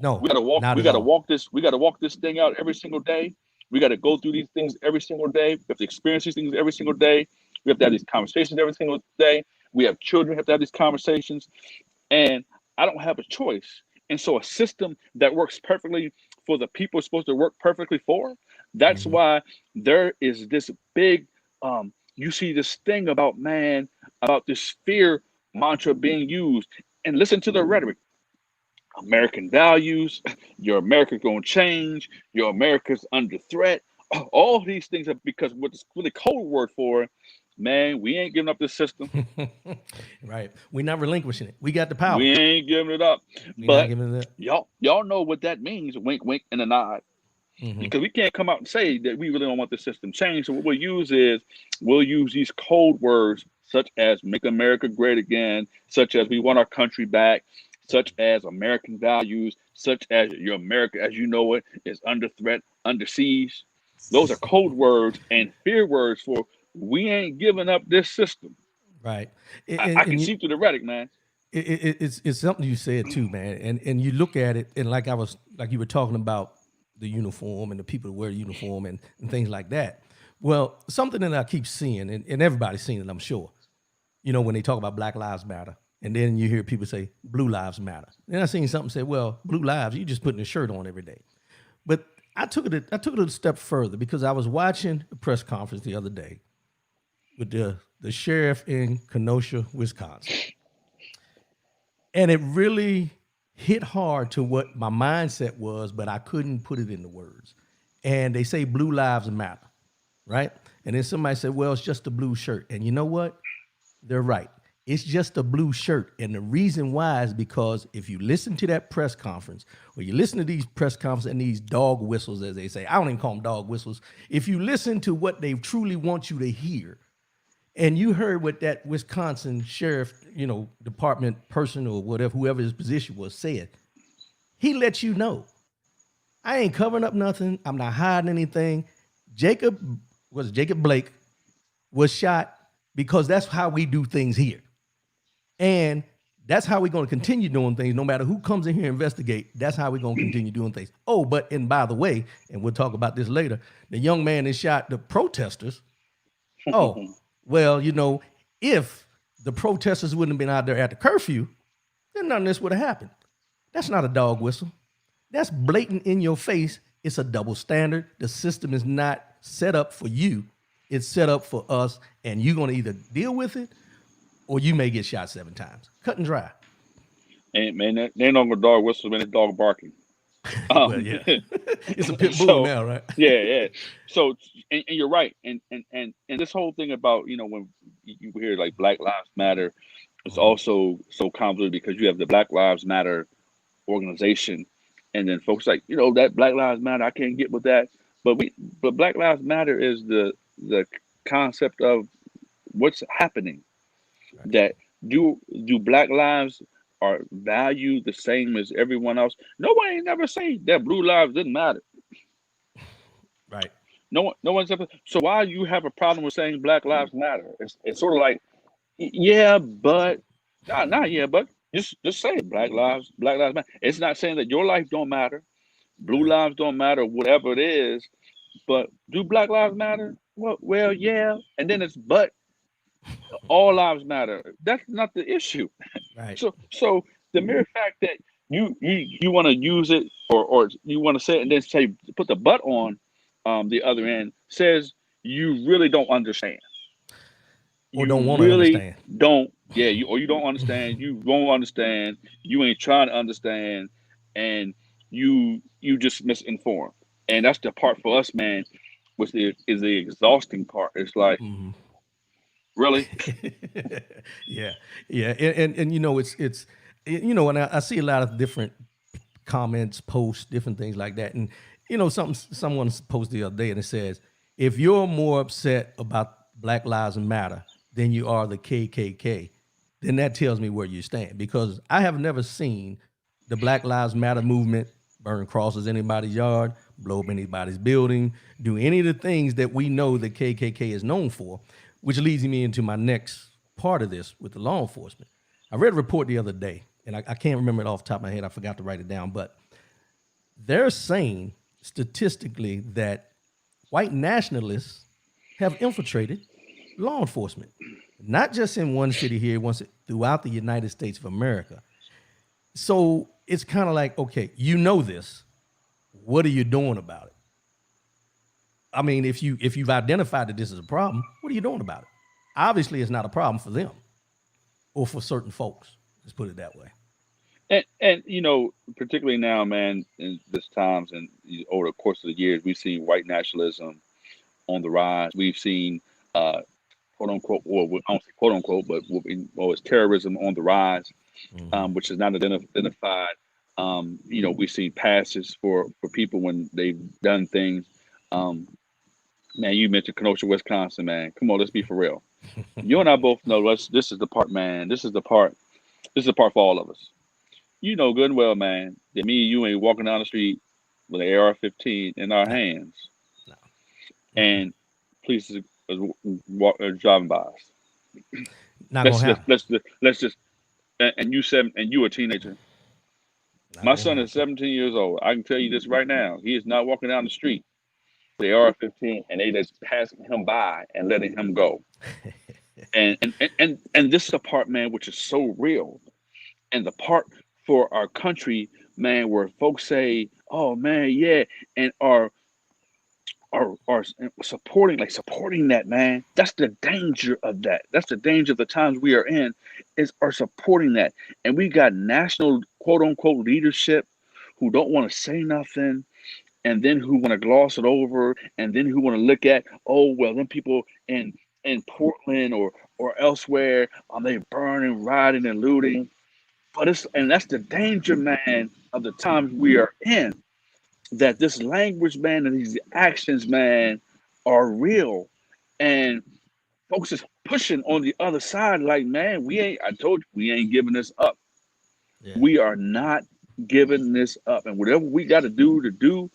No, We gotta walk. not We at gotta all. walk this. We gotta walk this thing out every single day. We gotta go through these things every single day. We have to experience these things every single day. We have to have these conversations every single day. We have children. We have to have these conversations. And I don't have a choice. And so, a system that works perfectly for the people it's supposed to work perfectly for. That's Hmm. why there is this big. You see this thing about man about this fear mantra being used. And listen to the rhetoric. American values, your America's gonna change, your America's under threat. All these things are because what's really code word for, man, we ain't giving up this system. Right. We're not relinquishing it. We got the power. We ain't giving it up. We're not But giving it up. y'all know what that means, wink wink and a nod. Hmm. Because we can't come out and say that we really don't want the system changed. So what we'll use is we'll use these code words such as make America great again, such as we want our country back, such as American values, such as your America as you know it is under threat, under siege. Those are code words and fear words for we ain't giving up this system. Right. And, I can and you, see through the rhetoric, man. it's something you said too, man. And you look at it, and like you were talking about the uniform and the people that wear the uniform and things like that. Well, something that I keep seeing, and everybody's seen it, I'm sure. You know, when they talk about Black Lives Matter, and then you hear people say Blue Lives Matter. Then I seen something say, well, Blue Lives, you just putting a shirt on every day. But I took it a step further because I was watching a press conference the other day with the sheriff in Kenosha, Wisconsin. And it really hit hard to what my mindset was, but I couldn't put it into words. And they say blue lives matter, right? And then somebody said, well, it's just a blue shirt. And you know what? They're right. It's just a blue shirt. And the reason why is because if you listen to that press conference, or you listen to these press conferences and these dog whistles, as they say, I don't even call them dog whistles. If you listen to what they truly want you to hear, and you heard what that Wisconsin sheriff, department person or whatever, whoever his position was, said, he let you know, I ain't covering up nothing. I'm not hiding anything. Jacob Blake was shot because that's how we do things here. And that's how we're going to continue doing things. No matter who comes in here and investigate, that's how we're going to continue doing things. Oh, and by the way, and we'll talk about this later, the young man that shot the protesters. Oh, well, if the protesters wouldn't have been out there at the curfew, then none of this would have happened. That's not a dog whistle. That's blatant in your face. It's a double standard. The system is not set up for you. It's set up for us, and you're going to either deal with it or you may get shot 7 times. Cut and dry. And man, they ain't no dog whistle, man. It's dog barking. Well, yeah, it's a pit bull So now, right? yeah. So and you're right. And this whole thing about when you hear like Black Lives Matter, it's Mhm. also so convoluted because you have the Black Lives Matter organization, and then folks like that Black Lives Matter. I can't get with that, but Black Lives Matter is the concept of what's happening. Right, That do Black lives are valued the same as everyone else? Nobody ain't never say that blue lives didn't matter. right, No one's ever. So why you have a problem with saying Black lives matter? It's sort of like yeah, but not yeah, but just say it. Black lives matter. It's not saying that your life don't matter, blue right. lives don't matter, whatever it is. But do Black lives matter? Well, yeah. And then it's but all lives matter. That's not the issue. Right. So the mere fact that you want to use it or you want to say it and then say put the but on the other end says you really don't understand. Or You don't want to really understand. don't. Yeah, you don't understand. You won't understand. You ain't trying to understand, and you just misinformed. And that's the part for us, man, which is the exhausting part. It's like Mhm. really. Yeah, yeah, and and I see a lot of different comments, posts, different things like that, and someone posted the other day and it says, if you're more upset about Black Lives Matter than you are the KKK, then that tells me where you stand, because I have never seen the Black Lives Matter movement burn crosses in anybody's yard, blow up anybody's building, do any of the things that we know the KKK is known for, which leads me into my next part of this with the law enforcement. I read a report the other day, and I can't remember it off the top of my head. I forgot to write it down, but they're saying statistically that white nationalists have infiltrated law enforcement, not just in one city here, once throughout the United States of America. So it's kind of like, okay, this. What are you doing about it? I mean, if you've identified that this is a problem, what are you doing about it? Obviously, it's not a problem for them or for certain folks. Let's put it that way. And particularly now, man, in this times and over the course of the years, we've seen white nationalism on the rise. We've seen quote unquote, or I don't say quote unquote, but it's terrorism on the rise, Mm-hmm. which is not identified. We see passes for people when they've done things. Um, Man, you mentioned Kenosha, Wisconsin, man. Come on, let's be for real. You and I both know this is the part, man. This is the part. This is the part for all of us. You know good and well, man, that me and you ain't walking down the street with an AR-15 in our No, hands, no. Mm-mm. and police is driving by us. Not Let's gonna just happen. let's just and you said and you a teenager. Not My gonna son is happen. 17 years old. I can tell you this right now. He is not walking down the street with the AR-15 and they just passing him by and letting him go. And this is the part, man, which is so real. And the part for our country, man, where folks say, "Oh man, yeah," and are supporting that, man. That's the danger of that. That's the danger of the times we are in, is are supporting that. And we got national quote unquote leadership who don't want to say nothing, and then who want to gloss it over, and then who want to look at, oh well, then people in Portland or elsewhere, they burning, rioting, and looting. But that's the danger, man, of the times we are in. That this language, man, and these actions, man, are real, and folks is pushing on the other side. Like, man, we ain't. I told you, we ain't giving this up. Yeah. We are not giving this up, and whatever we got to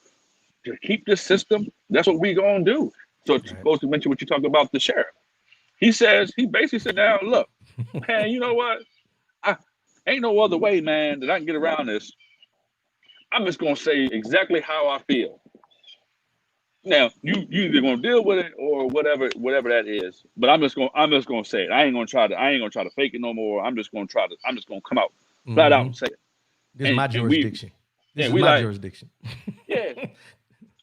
keep this system, that's what we gonna do. So, it's Right. supposed to mention what you talked about the sheriff. He basically said, "Now look, man, you know what? I ain't no other way, man, that I can get around this. I'm just gonna say exactly how I feel. Now you either gonna deal with it or whatever that is. But I'm just gonna say it. I ain't gonna try to fake it no more. I'm just gonna come out flat out Mm-hmm. and say it. This is And my and we jurisdiction. This and is we my like, jurisdiction. yeah,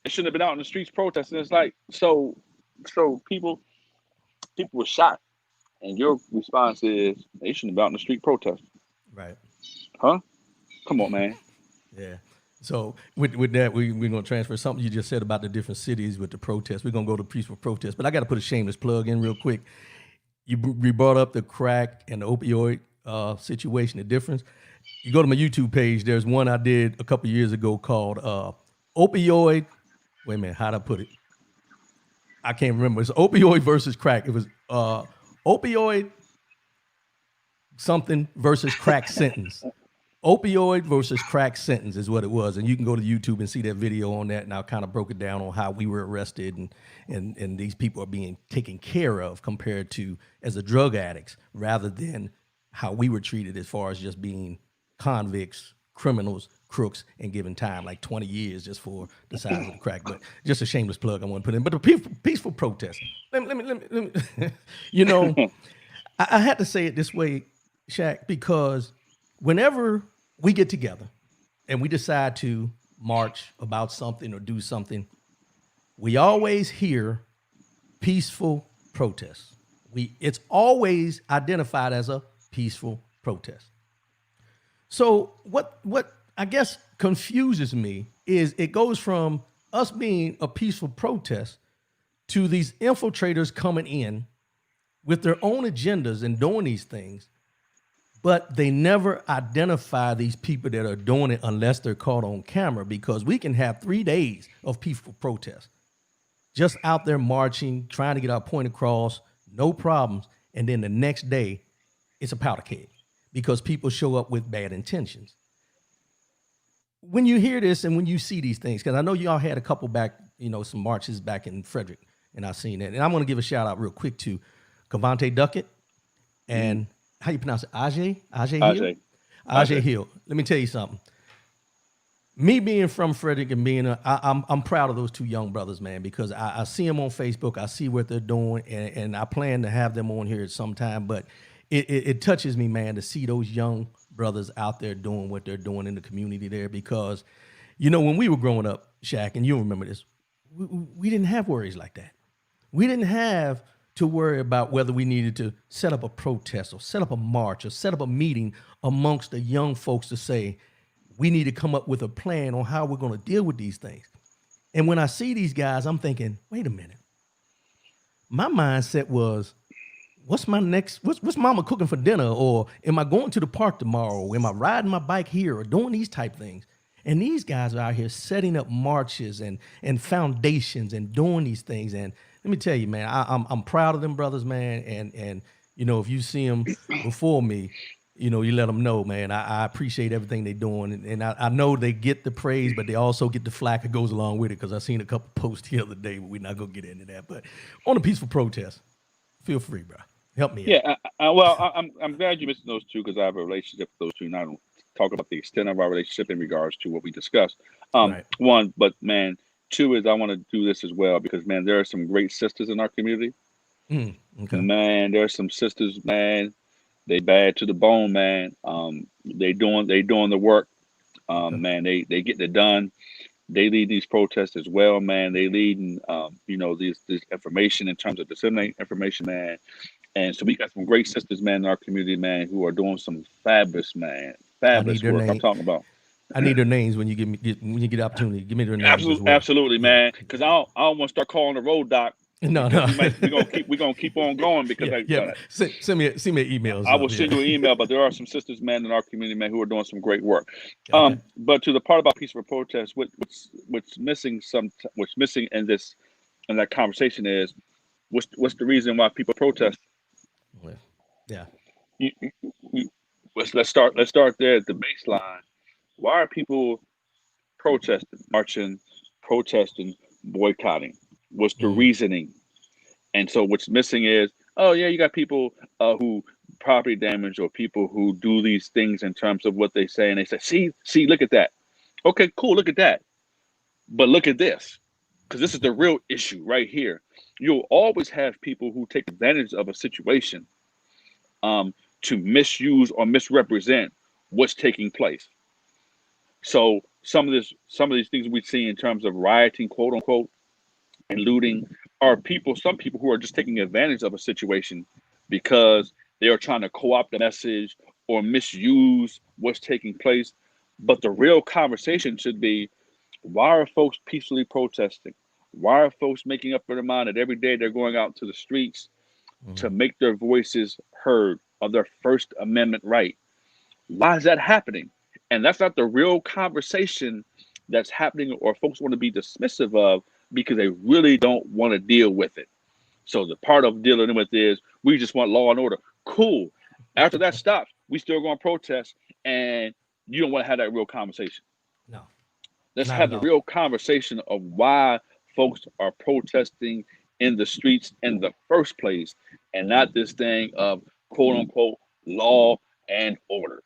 it shouldn't have been out in the streets protesting. It's like so people were shot, and your response is they shouldn't have been out in the street protesting. Right. Huh? Come on, man. Yeah. So with that, we're going to transfer something you just said about the different cities with the protests. We're going to go to peaceful protests, but I got to put a shameless plug in real quick. You brought up the crack and the opioid situation, the difference. You go to my YouTube page. There's one I did a couple years ago called opioid. Wait a minute, how'd I put it? I can't remember. It's opioid versus crack. It was opioid something versus crack sentence. Opioid versus crack sentence is what it was. And you can go to YouTube and see that video on that. And I kind of broke it down on how we were arrested and these people are being taken care of compared to as a drug addicts rather than how we were treated as far as just being convicts, criminals, crooks, and given time, like 20 years just for the size of the crack. But just a shameless plug I want to put in. But the peaceful protest. Let me you know, I had to say it this way, Shaq, because whenever we get together and we decide to march about something or do something, we always hear peaceful protests. It's always identified as a peaceful protest. So what I guess confuses me is it goes from us being a peaceful protest to these infiltrators coming in with their own agendas and doing these things, but they never identify these people that are doing it unless they're caught on camera, because we can have 3 days of peaceful protest, just out there marching, trying to get our point across, no problems. And then the next day, it's a powder keg because people show up with bad intentions. When you hear this and when you see these things, because I know y'all had a couple back, some marches back in Frederick, and I've seen that. And I'm going to give a shout out real quick to Cavante Duckett and how you pronounce it? Ajay Hill? Ajay Hill. Let me tell you something. Me being from Frederick and being I'm proud of those two young brothers, man, because I see them on Facebook. I see what they're doing, and I plan to have them on here at some time. But it touches me, man, to see those young brothers out there doing what they're doing in the community there. Because, when we were growing up, Shaq, and you'll remember this, we didn't have worries like that. We didn't have to worry about whether we needed to set up a protest or set up a march or set up a meeting amongst the young folks to say, we need to come up with a plan on how we're going to deal with these things. And when I see these guys, I'm thinking, wait a minute. My mindset was, what's mama cooking for dinner? Or am I going to the park tomorrow? Or am I riding my bike here or doing these type things? And these guys are out here setting up marches and foundations and doing these things. And let me tell you, man, I'm proud of them brothers, man. And if you see them before me, you let them know, man, I appreciate everything they're doing. And I know they get the praise, but they also get the flack that goes along with it, because I seen a couple posts the other day, but we're not going to get into that. But on a peaceful protest, feel free, bro. Help me out. Yeah, I'm glad you mentioned those two, because I have a relationship with those two, and I don't talk about the extent of our relationship in regards to what we discussed. Right. One, but man, two is I want to do this as well, because man, there are some great sisters in our community. Okay. Man, there are some sisters, man. They bad to the bone, man. They doing the work. Okay. Man, they getting it done. They lead these protests as well, man. They leading, this information in terms of disseminating information, man. And so we got some great sisters, man, in our community, man, who are doing some fabulous work. I'm talking about. I need their names when you when you get the opportunity. Give me their names as well. Absolutely, man. Because I don't want to start calling the road doc. No. We're gonna keep on going, because send me emails. I will send you an email, but there are some sisters, man, in our community, man, who are doing some great work. Okay. But to the part about peaceful protest, what's missing in that conversation is what's the reason why people protest? Yeah. Let's start there at the baseline. Why are people protesting, marching, protesting, boycotting? What's the reasoning? And so what's missing is, you got people who property damage, or people who do these things in terms of what they say, and they say, see, look at that. Okay, cool, look at that. But look at this, because this is the real issue right here. You'll always have people who take advantage of a situation to misuse or misrepresent what's taking place. So some of these things we see in terms of rioting, quote unquote, and looting, are some people who are just taking advantage of a situation because they are trying to co-opt the message or misuse what's taking place. But the real conversation should be, why are folks peacefully protesting? Why are folks making up their mind that every day they're going out to the streets to make their voices heard of their First Amendment right? Why is that happening? And that's not the real conversation that's happening, or folks want to be dismissive of because they really don't want to deal with it. So the part of dealing with is, we just want law and order. Cool. After that stops, we still going to protest, and you don't want to have that real conversation. No. Let's Not have at the all. real conversation of why folks are protesting in the streets in the first place, and not this thing of quote unquote law and order.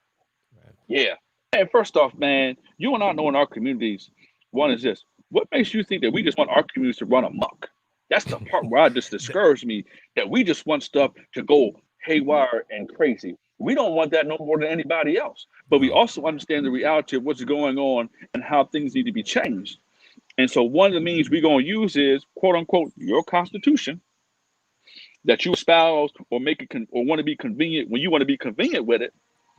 Right. Yeah. And first off, man, you and I know in our communities, one is this: what makes you think that we just want our communities to run amok? That's the part where I just Th- discourage me, that we just want stuff to go haywire and crazy. We don't want that no more than anybody else. But we no. also understand the reality of what's going on and how things need to be changed. And so one of the means we're going to use is, quote unquote, your constitution that you espouse or make it or want to be convenient when you want to be convenient with it.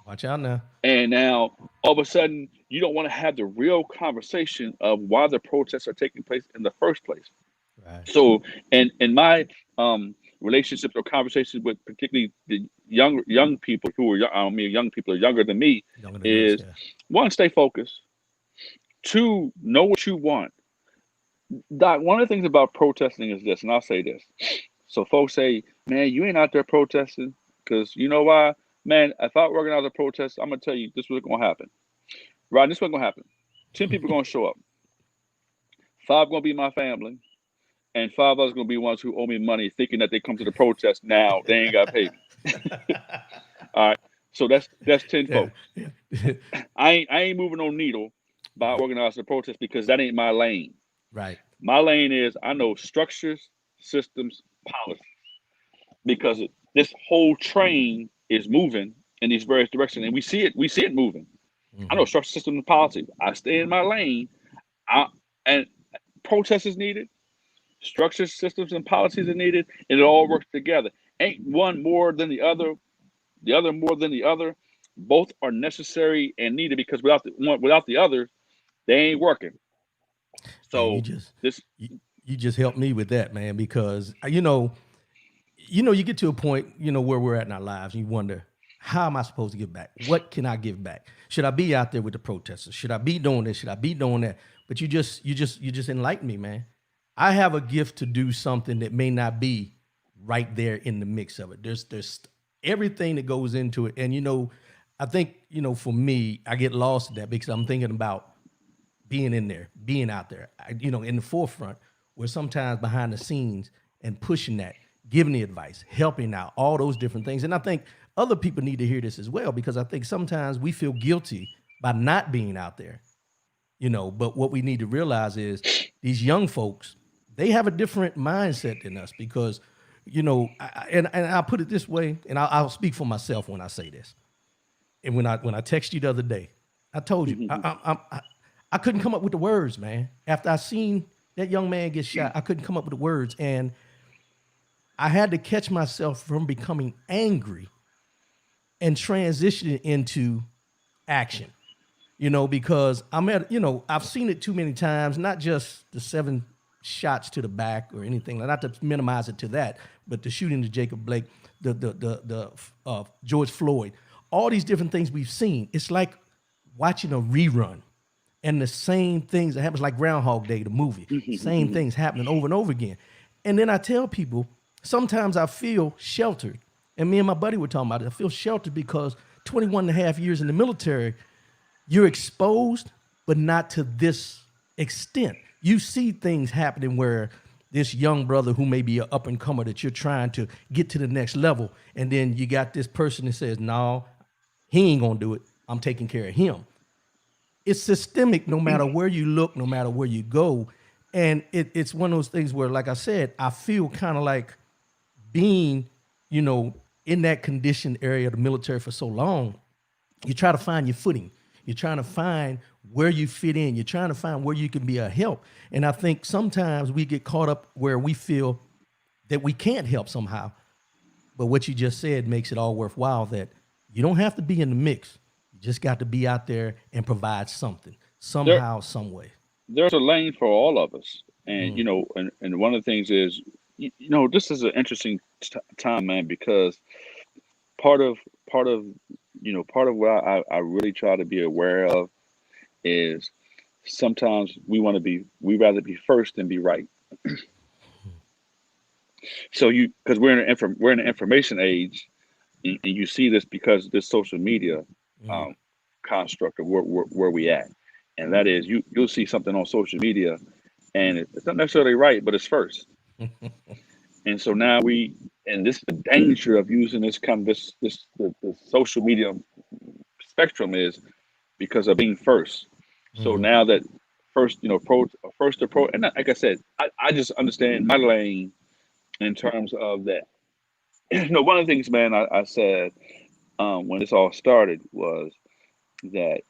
Watch out now. And now all of a sudden you don't want to have the real conversation of why the protests are taking place in the first place. Right. So, and in my relationships or conversations with particularly the young people who are young people are younger than me, Younger than us, is yeah. one, stay focused. Two, know what you want. Doc, one of the things about protesting is this, and I'll say this. So folks say, man, you ain't out there protesting because you know why? Man, if I organize a protest, I'm gonna tell you this is what's gonna happen. Right, this is what's gonna happen. 10 people gonna show up. 5 gonna be my family, and 5 others gonna be ones who owe me money, thinking that they come to the protest now. They ain't got paid. All right. So that's 10 Yeah. folks. I ain't moving no needle by Right. organizing a protest because that ain't my lane. Right. My lane is, I know structures, systems, policies, because this whole train is moving in these various directions, and we see it moving. I know structure, systems, and policies. I stay in my lane. And protest is needed. Structure, systems, and policies are needed, and it all works together. Ain't one more than the other more than the other. Both are necessary and needed, because without the one, without the other, they ain't working. Man, So this, you just helped me with that, man, because you get to a point, where we're at in our lives, and you wonder, how am I supposed to give back? What can I give back? Should I be out there with the protesters? Should I be doing this? Should I be doing that? But you just enlightened me, man. I have a gift to do something that may not be right there in the mix of it. There's everything that goes into it. And I think, for me, I get lost in that because I'm thinking about being in there, being out there, in the forefront, where sometimes behind the scenes and pushing that, giving the advice, helping out, all those different things. And I think other people need to hear this as well, because I think sometimes we feel guilty by not being out there, but what we need to realize is these young folks, they have a different mindset than us because, and I'll put it this way, and I'll speak for myself when I say this. And when I texted you the other day, I told you, I couldn't come up with the words, man. After I seen that young man get shot, I couldn't come up with the words. And I had to catch myself from becoming angry and transitioning into action, because I've seen it too many times, not just the 7 shots to the back or anything, not to minimize it to that, but the shooting to Jacob Blake, the George Floyd, all these different things we've seen. It's like watching a rerun. And the same things that happens, like Groundhog Day, the movie, same things happening over and over again. And then I tell people, sometimes I feel sheltered. And me and my buddy were talking about it. I feel sheltered because 21 and a half years in the military, you're exposed, but not to this extent. You see things happening where this young brother who may be an up and comer that you're trying to get to the next level. And then you got this person that says, no, he ain't gonna do it. I'm taking care of him. It's systemic no matter where you look, no matter where you go. And it's one of those things where, like I said, I feel kind of like being, in that conditioned area of the military for so long, you try to find your footing. You're trying to find where you fit in. You're trying to find where you can be a help. And I think sometimes we get caught up where we feel that we can't help somehow. But what you just said makes it all worthwhile, that you don't have to be in the mix. You just got to be out there and provide something, There, somehow, some way. there's a lane for all of us, and Mm, and one of the things is, this is an interesting time, man, because part of part of part of what I really try to be aware of is sometimes we rather be first than be right. So because we're in an information age, and you see this because this social media mm, um, construct of where we at, and that is you'll see something on social media, and it's not necessarily right, but it's first. And so now and this is the danger of using this kind of the social media spectrum is because of being first. So mm, now that first, first approach, and like I said, I just understand my lane in terms of that. One of the things, man, I said when this all started was that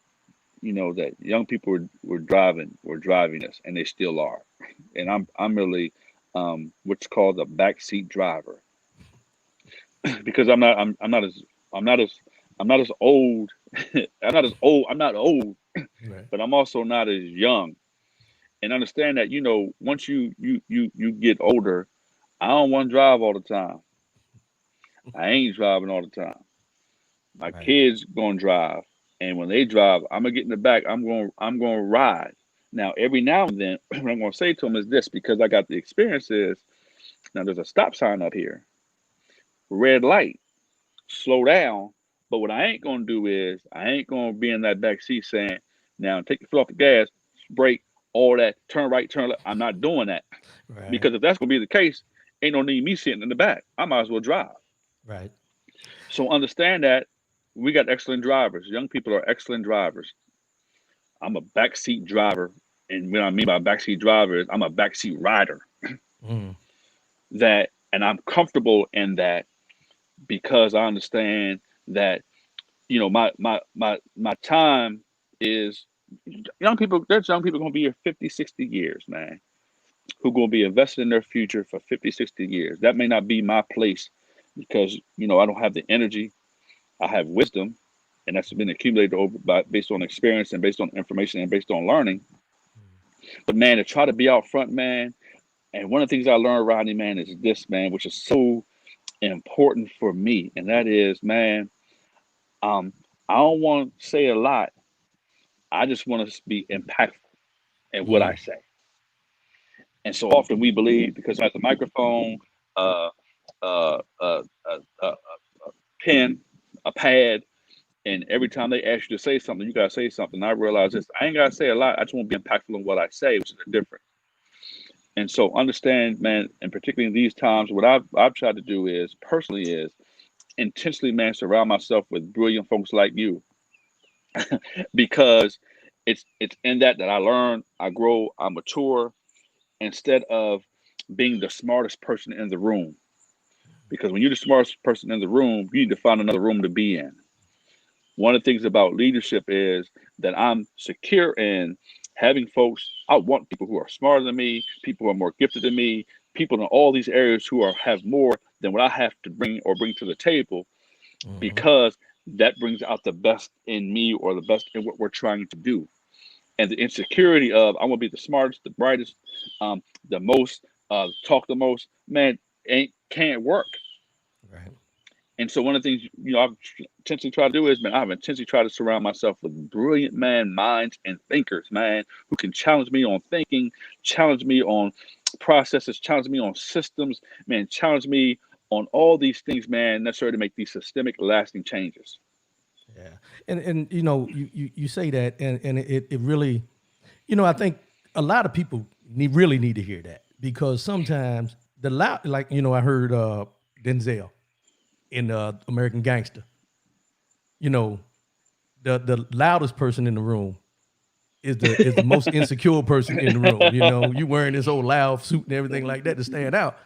that young people were driving us, and they still are, and I'm really what's called a backseat driver because I'm not as I'm not as I'm not as old. I'm not old, right. but I'm also not as young. And understand that once you get older, I don't want to drive all the time. I ain't driving all the time. My Right. kids gonna drive, and when they drive, I'm gonna get in the back. I'm gonna ride. Now every now and then, what I'm gonna say to them is this because I got the experience is now there's a stop sign up here, red light, slow down. But what I ain't gonna do is I ain't gonna be in that back seat saying, now take your foot off the gas, brake, all that, turn right, turn left. I'm not doing that Right. because if that's gonna be the case, ain't no need me sitting in the back. I might as well drive. Right. So understand that we got excellent drivers. Young people are excellent drivers. I'm a backseat driver, and what I mean by backseat driver is I'm a backseat rider. Mm, And I'm comfortable in that because I understand that my time is young people. There's young people gonna be here 50, 60 years, man, who gonna be invested in their future for 50, 60 years. That may not be my place because I don't have the energy. I have wisdom, and that's been accumulated based on experience and based on information and based on learning. But man, to try to be out front, man. And one of the things I learned, Rodney, man, is this, man, which is so important for me, and that is, man, um, I don't want to say a lot. I just want to be impactful in what I mm, say. And so often we believe because I have the microphone, uh, a pen, a pad, and every time they ask you to say something, you gotta say something. I realize this: I ain't gotta say a lot. I just want to be impactful in what I say, which is different. And so understand, man, and particularly in these times, what I've tried to do is personally is intentionally, man, surround myself with brilliant folks like you because it's in that I learn, I grow, I mature instead of being the smartest person in the room. Because when you're the smartest person in the room, you need to find another room to be in. One of the things about leadership is that I'm secure in having folks. I want people who are smarter than me, people who are more gifted than me, people in all these areas who have more than what I have to bring to the table, mm, because that brings out the best in me or the best in what we're trying to do. And the insecurity of I want to be the smartest, the brightest, the most, talk the most, man, ain't can't work. right. And so one of the things I've intentionally tried to do is, man, I've intentionally tried to surround myself with brilliant minds and thinkers, man, who can challenge me on thinking, challenge me on processes, challenge me on systems, man, challenge me on all these things, man, necessary to make these systemic, lasting changes. Yeah. And you say that and it really, I think a lot of people really need to hear that because sometimes the loud, like, I heard Denzel in American Gangster, you know, the loudest person in the room is the most insecure person in the room. You wearing this old loud suit and everything like that to stand out,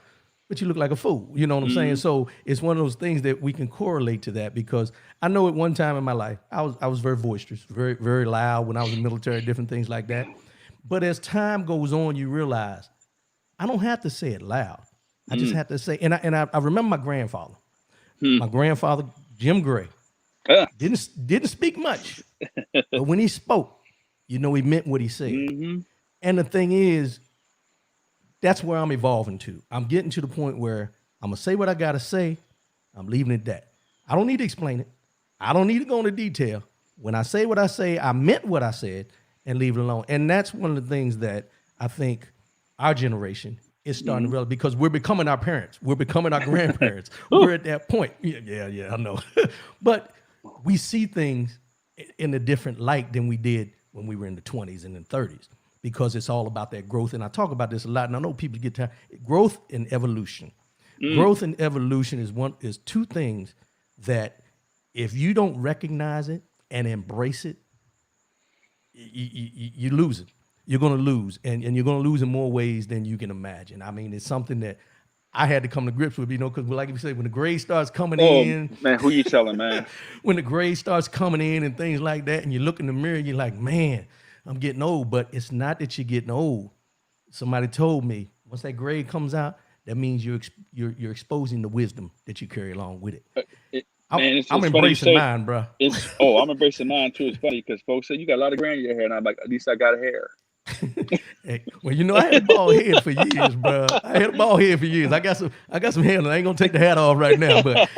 but you look like a fool. You know what I'm saying? Hmm. So it's one of those things that we can correlate to that because I know at one time in my life I was very boisterous, very very loud when I was in the military, different things like that. But as time goes on, you realize I don't have to say it loud. I just Mm. have to say, and I remember my grandfather, Hmm. my grandfather Jim Gray. Yeah. Didn't speak much, but when he spoke, he meant what he said. Mm-hmm. And the thing is, that's where I'm evolving to. I'm getting to the point where I'm gonna say what I gotta say. I'm leaving it at that. I don't need to explain it. I don't need to go into detail. When I say what I say, I meant what I said, and leave it alone. And that's one of the things that I think our generation is starting to realize, because we're becoming our parents, we're becoming our grandparents. We're at that point. Yeah, I know. But we see things in a different light than we did when we were in the 20s and the 30s, because it's all about that growth. And I talk about this a lot, and I know people get tired. Growth and evolution. Growth and evolution is two things that, if you don't recognize it and embrace it, you lose it. You're going to lose, and you're going to lose in more ways than you can imagine. I mean, it's something that I had to come to grips with, because like you say, when the grade starts coming in, man, who you telling, man? when the grade starts coming in and things like that, and you look in the mirror, you're like, man, I'm getting old. But it's not that you're getting old. Somebody told me, once that grade comes out, that means you're exposing the wisdom that you carry along with it. Man, it's I'm funny embracing mine, bro. I'm embracing mine too. It's funny because folks say you got a lot of gray in your hair, and I'm like, at least I got hair. Hey, well, I had a bald head for years, bro. I had a bald head for years. I got some hair, and I ain't gonna take the hat off right now. But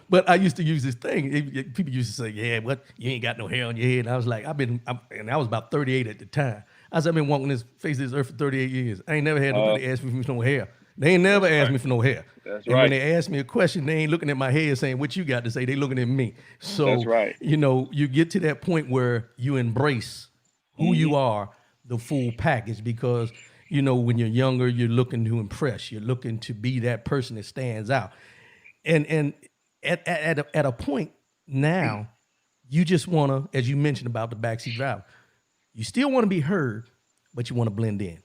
but I used to use this thing. People used to say, "Yeah, what? You ain't got no hair on your head." And I was like, and I was about 38 at the time. I said, I've been walking this face of this earth for 38 years. I ain't never had nobody ask me for no hair. They ain't never asked me for no hair. That's and right. when they ask me a question, they ain't looking at my head saying, what you got to say? They looking at me. So, that's right. You get to that point where you embrace who you are, the full package, because, when you're younger, you're looking to impress. You're looking to be that person that stands out. And at a point now, you just want to, as you mentioned about the backseat driver, you still want to be heard, but you want to blend in.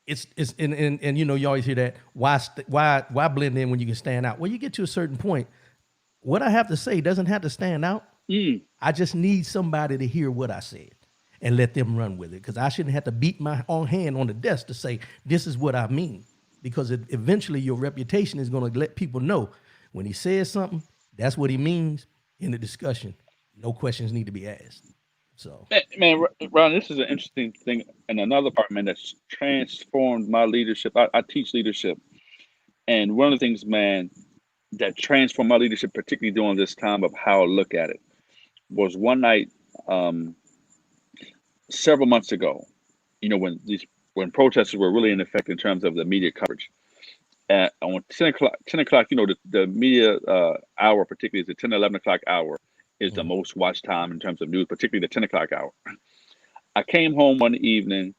It's and you always hear that, why blend in when you can stand out? Well, you get to a certain point. What I have to say doesn't have to stand out. I just need somebody to hear what I said and let them run with it, because I shouldn't have to beat my own hand on the desk to say this is what I mean, because eventually your reputation is going to let people know when he says something, that's what he means in the discussion. No questions need to be asked. So, man, Ron, this is an interesting thing, and another part, man, that's transformed my leadership. I teach leadership, and one of the things, man, that transformed my leadership, particularly during this time of how I look at it, was one night, several months ago. When protesters were really in effect in terms of the media coverage. On 10 o'clock, the media hour, particularly the 10, 11 o'clock hour, is the most watched time in terms of news, particularly the 10 o'clock hour. I came home one evening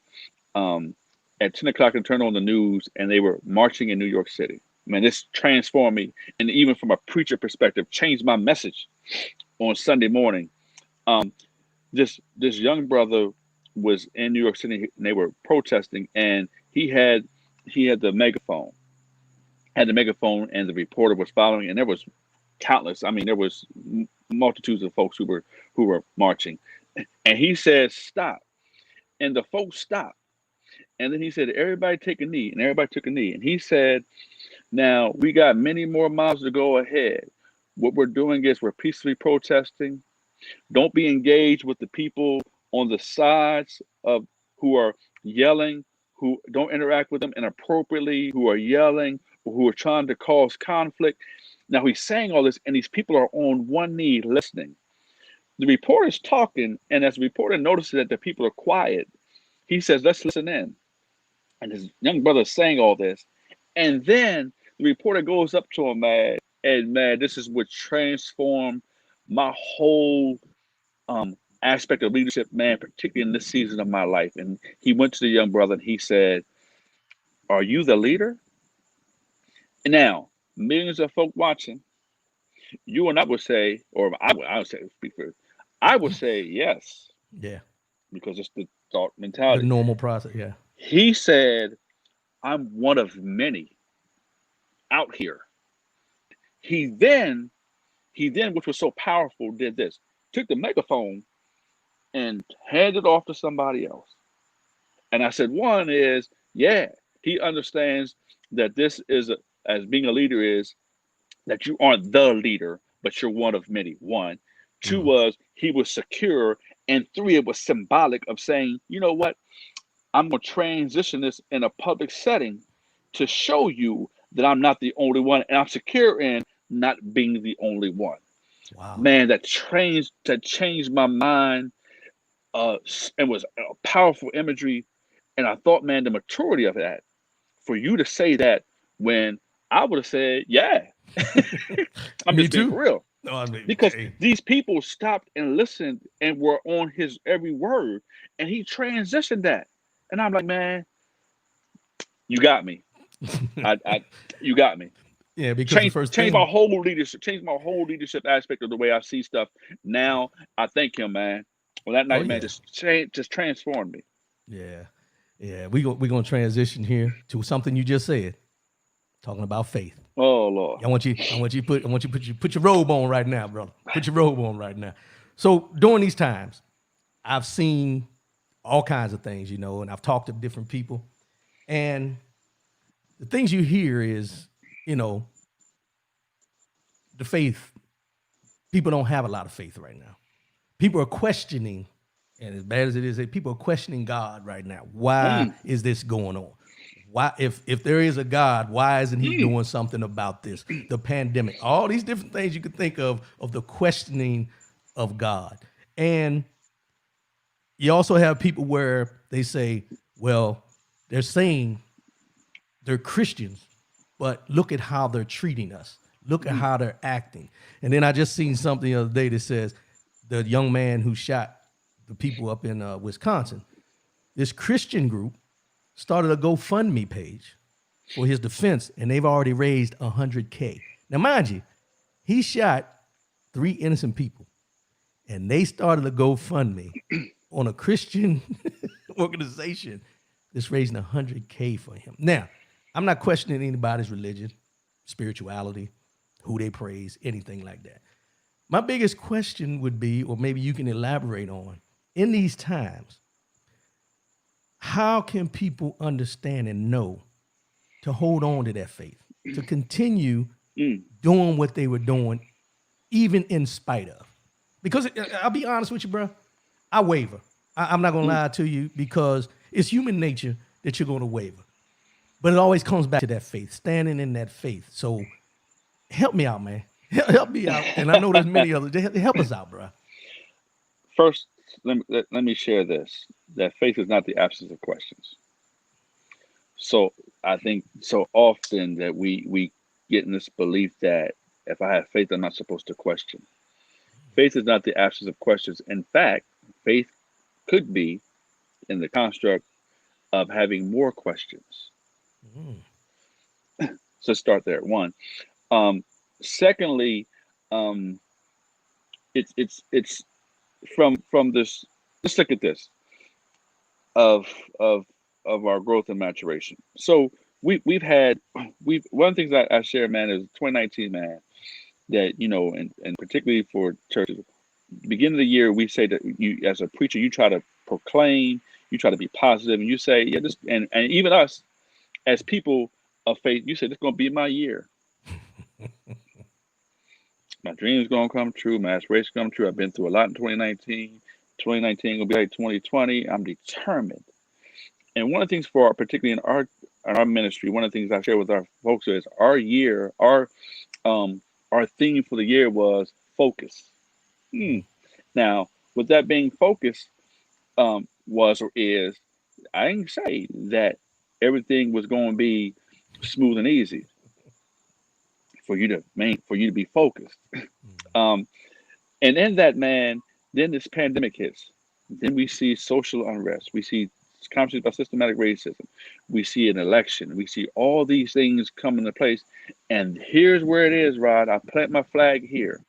at 10 o'clock and turned on the news, and they were marching in New York City. Man, this transformed me, and even from a preacher perspective, changed my message on Sunday morning. This young brother was in New York City, and they were protesting, and he had the megaphone. Had the megaphone, and the reporter was following, and there was countless. I mean, there was multitudes of folks who were marching, and he said, "Stop," and the folks stopped, and then he said, "Everybody take a knee," and everybody took a knee, and he said, "Now we got many more miles to go ahead. What we're doing is we're peacefully protesting. Don't be engaged with the people on the sides of who are yelling, who don't interact with them inappropriately, who are yelling, who are trying to cause conflict." Now he's saying all this, and these people are on one knee listening. The reporter's talking, and as the reporter notices that the people are quiet, he says, "Let's listen in." And his young brother is saying all this. And then the reporter goes up to him, man, and man, this is what transformed my whole aspect of leadership, man, particularly in this season of my life. And he went to the young brother and he said, "Are you the leader?" And now, millions of folk watching, you and I would say, or I would say, speak for, I would say yes, yeah, because it's the thought the mentality. normal process. Yeah. He said, "I'm one of many out here." He then, which was so powerful, did this: took the megaphone and handed it off to somebody else. And I said, one is, yeah, he understands that this is as being a leader is that you aren't the leader, but you're one of many. One. Two Mm. was he was secure. And three, it was symbolic of saying, you know what? I'm going to transition this in a public setting to show you that I'm not the only one, and I'm secure in not being the only one. Wow. Man, that changed my mind. It was a powerful imagery, and I thought, man, the maturity of that for you to say that when I would have said, yeah, I'm Me just being for too. real. No, I mean, Because hey, these people stopped and listened and were on his every word, and he transitioned that. And I'm like, man, you got me. I you got me. yeah, because the first Change my thing, whole leadership, change my whole leadership aspect of the way I see stuff. Now I thank him, man. Well, that oh night, man, yeah, just transformed me. yeah, yeah. We're gonna transition here to something you just said, talking about faith. Oh Lord. Put your robe on right now, brother. Put your robe on right now. So during these times, I've seen all kinds of things, and I've talked to different people, and the things you hear is, you know, the faith. People don't have a lot of faith right now. People are questioning, and as bad as it is, people are questioning God right now. Why Mm, is this going on? Why, if there is a God, why isn't He mm, doing something about this? The pandemic, all these different things you could think of the questioning of God, and you also have people where they say, well, they're saying they're Christians, but look at how they're treating us. Look at mm, how they're acting. And then I just seen something the other day that says the young man who shot the people up in Wisconsin, this Christian group started a GoFundMe page for his defense, and they've already raised $100K. Now, mind you, he shot 3 innocent people, and they started a GoFundMe on a Christian organization that's raising $100K for him. Now, I'm not questioning anybody's religion, spirituality, who they praise, anything like that. My biggest question would be, or maybe you can elaborate on, in these times, how can people understand and know to hold on to their faith, to continue mm. doing what they were doing, even in spite of? Because I'll be honest with you, bro, I waver. I'm not gonna Mm. lie to you because it's human nature that you're gonna waver. But it always comes back to that faith, standing in that faith. So help me out, man. Help me out. And I know there's many others. Help us out, bro. First, let me share this. That faith is not the absence of questions. So I think so often that we get in this belief that if I have faith, I'm not supposed to question. Faith is not the absence of questions. In fact, faith could be in the construct of having more questions. Mm. So start there. One. Um, Secondly, um, it's from this. Let's look at this of of of our growth and maturation. So we've had we've one of the things I share, man, is 2019, man. That and particularly for churches, beginning of the year, we say that you, as a preacher, you try to proclaim, you try to be positive, and you say, yeah, this, and even us as people of faith, you say this is going to be my year. My dreams gonna come true. My aspirations come true. I've been through a lot in 2019. 2019 gonna be like 2020. I'm determined. And one of the things for particularly in our ministry, one of the things I share with our folks is um our theme for the year was focus. Hmm. Mm. Now, with that being focused, was or is, I didn't say that everything was going to be smooth and easy for you to be focused. Um, and in that, man, then this pandemic hits. Then we see social unrest. We see conversations about systematic racism. We see an election. We see all these things come into place. And here's where it is, Rod. I plant my flag here.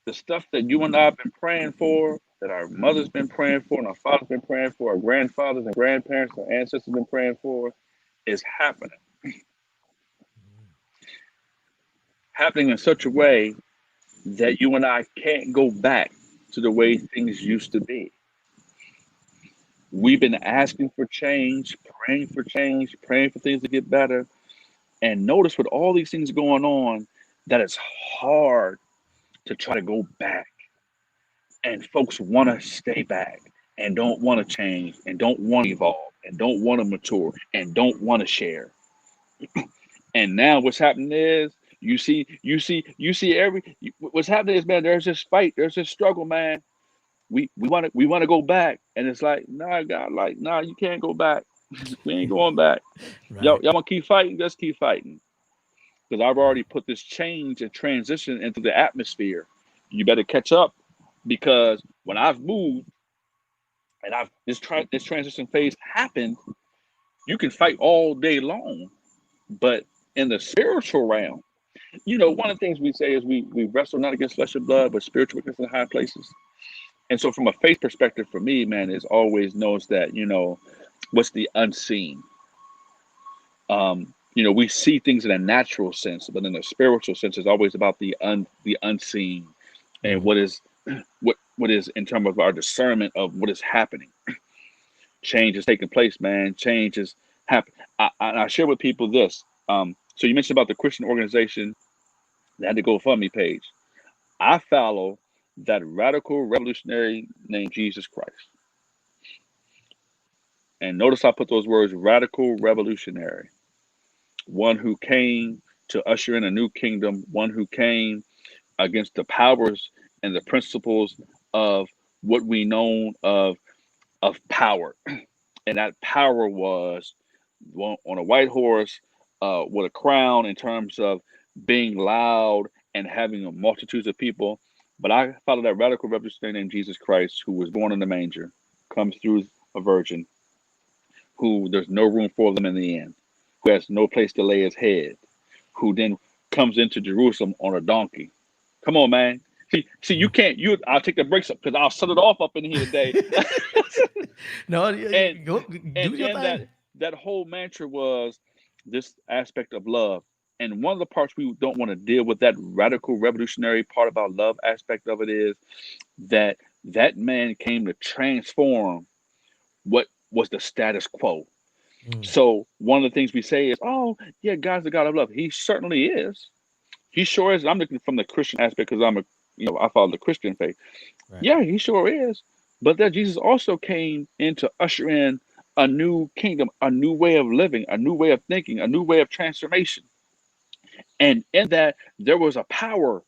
The stuff that you and I have been praying for, that our mother's been praying for, and our father's been praying for, our grandfathers and grandparents, our ancestors have been praying for, is happening. Happening in such a way that you and I can't go back to the way things used to be. We've been asking for change, praying for things to get better. And notice with all these things going on, that it's hard to try to go back, and folks want to stay back and don't want to change and don't want to evolve and don't want to mature and don't want to share. And now what's happening is what's happening is, man, there's this fight, there's this struggle, man. We want to go back, and it's like, nah, God, like, nah, you can't go back. We ain't going back. Right. Y'all want to keep fighting? Let's keep fighting. Because I've already put this change and transition into the atmosphere. You better catch up, because when I've moved and this transition phase happened, you can fight all day long, but in the spiritual realm, one of the things we say is we wrestle not against flesh and blood, but spiritual wickedness in high places. And so, from a faith perspective, for me, man, is always knows that what's the unseen. We see things in a natural sense, but in a spiritual sense, it's always about the unseen, and what is in terms of our discernment of what is happening. Change is taking place, man. Change is happening. I share with people this. So you mentioned about the Christian organization that had the GoFundMe page. I follow that radical revolutionary named Jesus Christ. And notice I put those words, radical revolutionary. One who came to usher in a new kingdom, one who came against the powers and the principles of what we know of power. And that power was on a white horse with a crown, in terms of being loud and having a multitudes of people. But I follow that radical revolutionary named Jesus Christ, who was born in the manger, comes through a virgin, who there's no room for them in the end, who has no place to lay his head, who then comes into Jerusalem on a donkey. Come on, man. See, you can't. I'll take the brakes up, because I'll set it off up in here today. No, and do your thing. that whole mantra was this aspect of love. And one of the parts we don't want to deal with, that radical revolutionary part about love aspect of it, is that man came to transform what was the status quo. So one of the things we say is, oh, yeah, God's the God of love. He certainly is. He sure is. I'm looking from the Christian aspect, because I follow the Christian faith. Right. Yeah, he sure is. But that Jesus also came in to usher in a new kingdom, a new way of living, a new way of thinking, a new way of transformation. And in that, there was a power,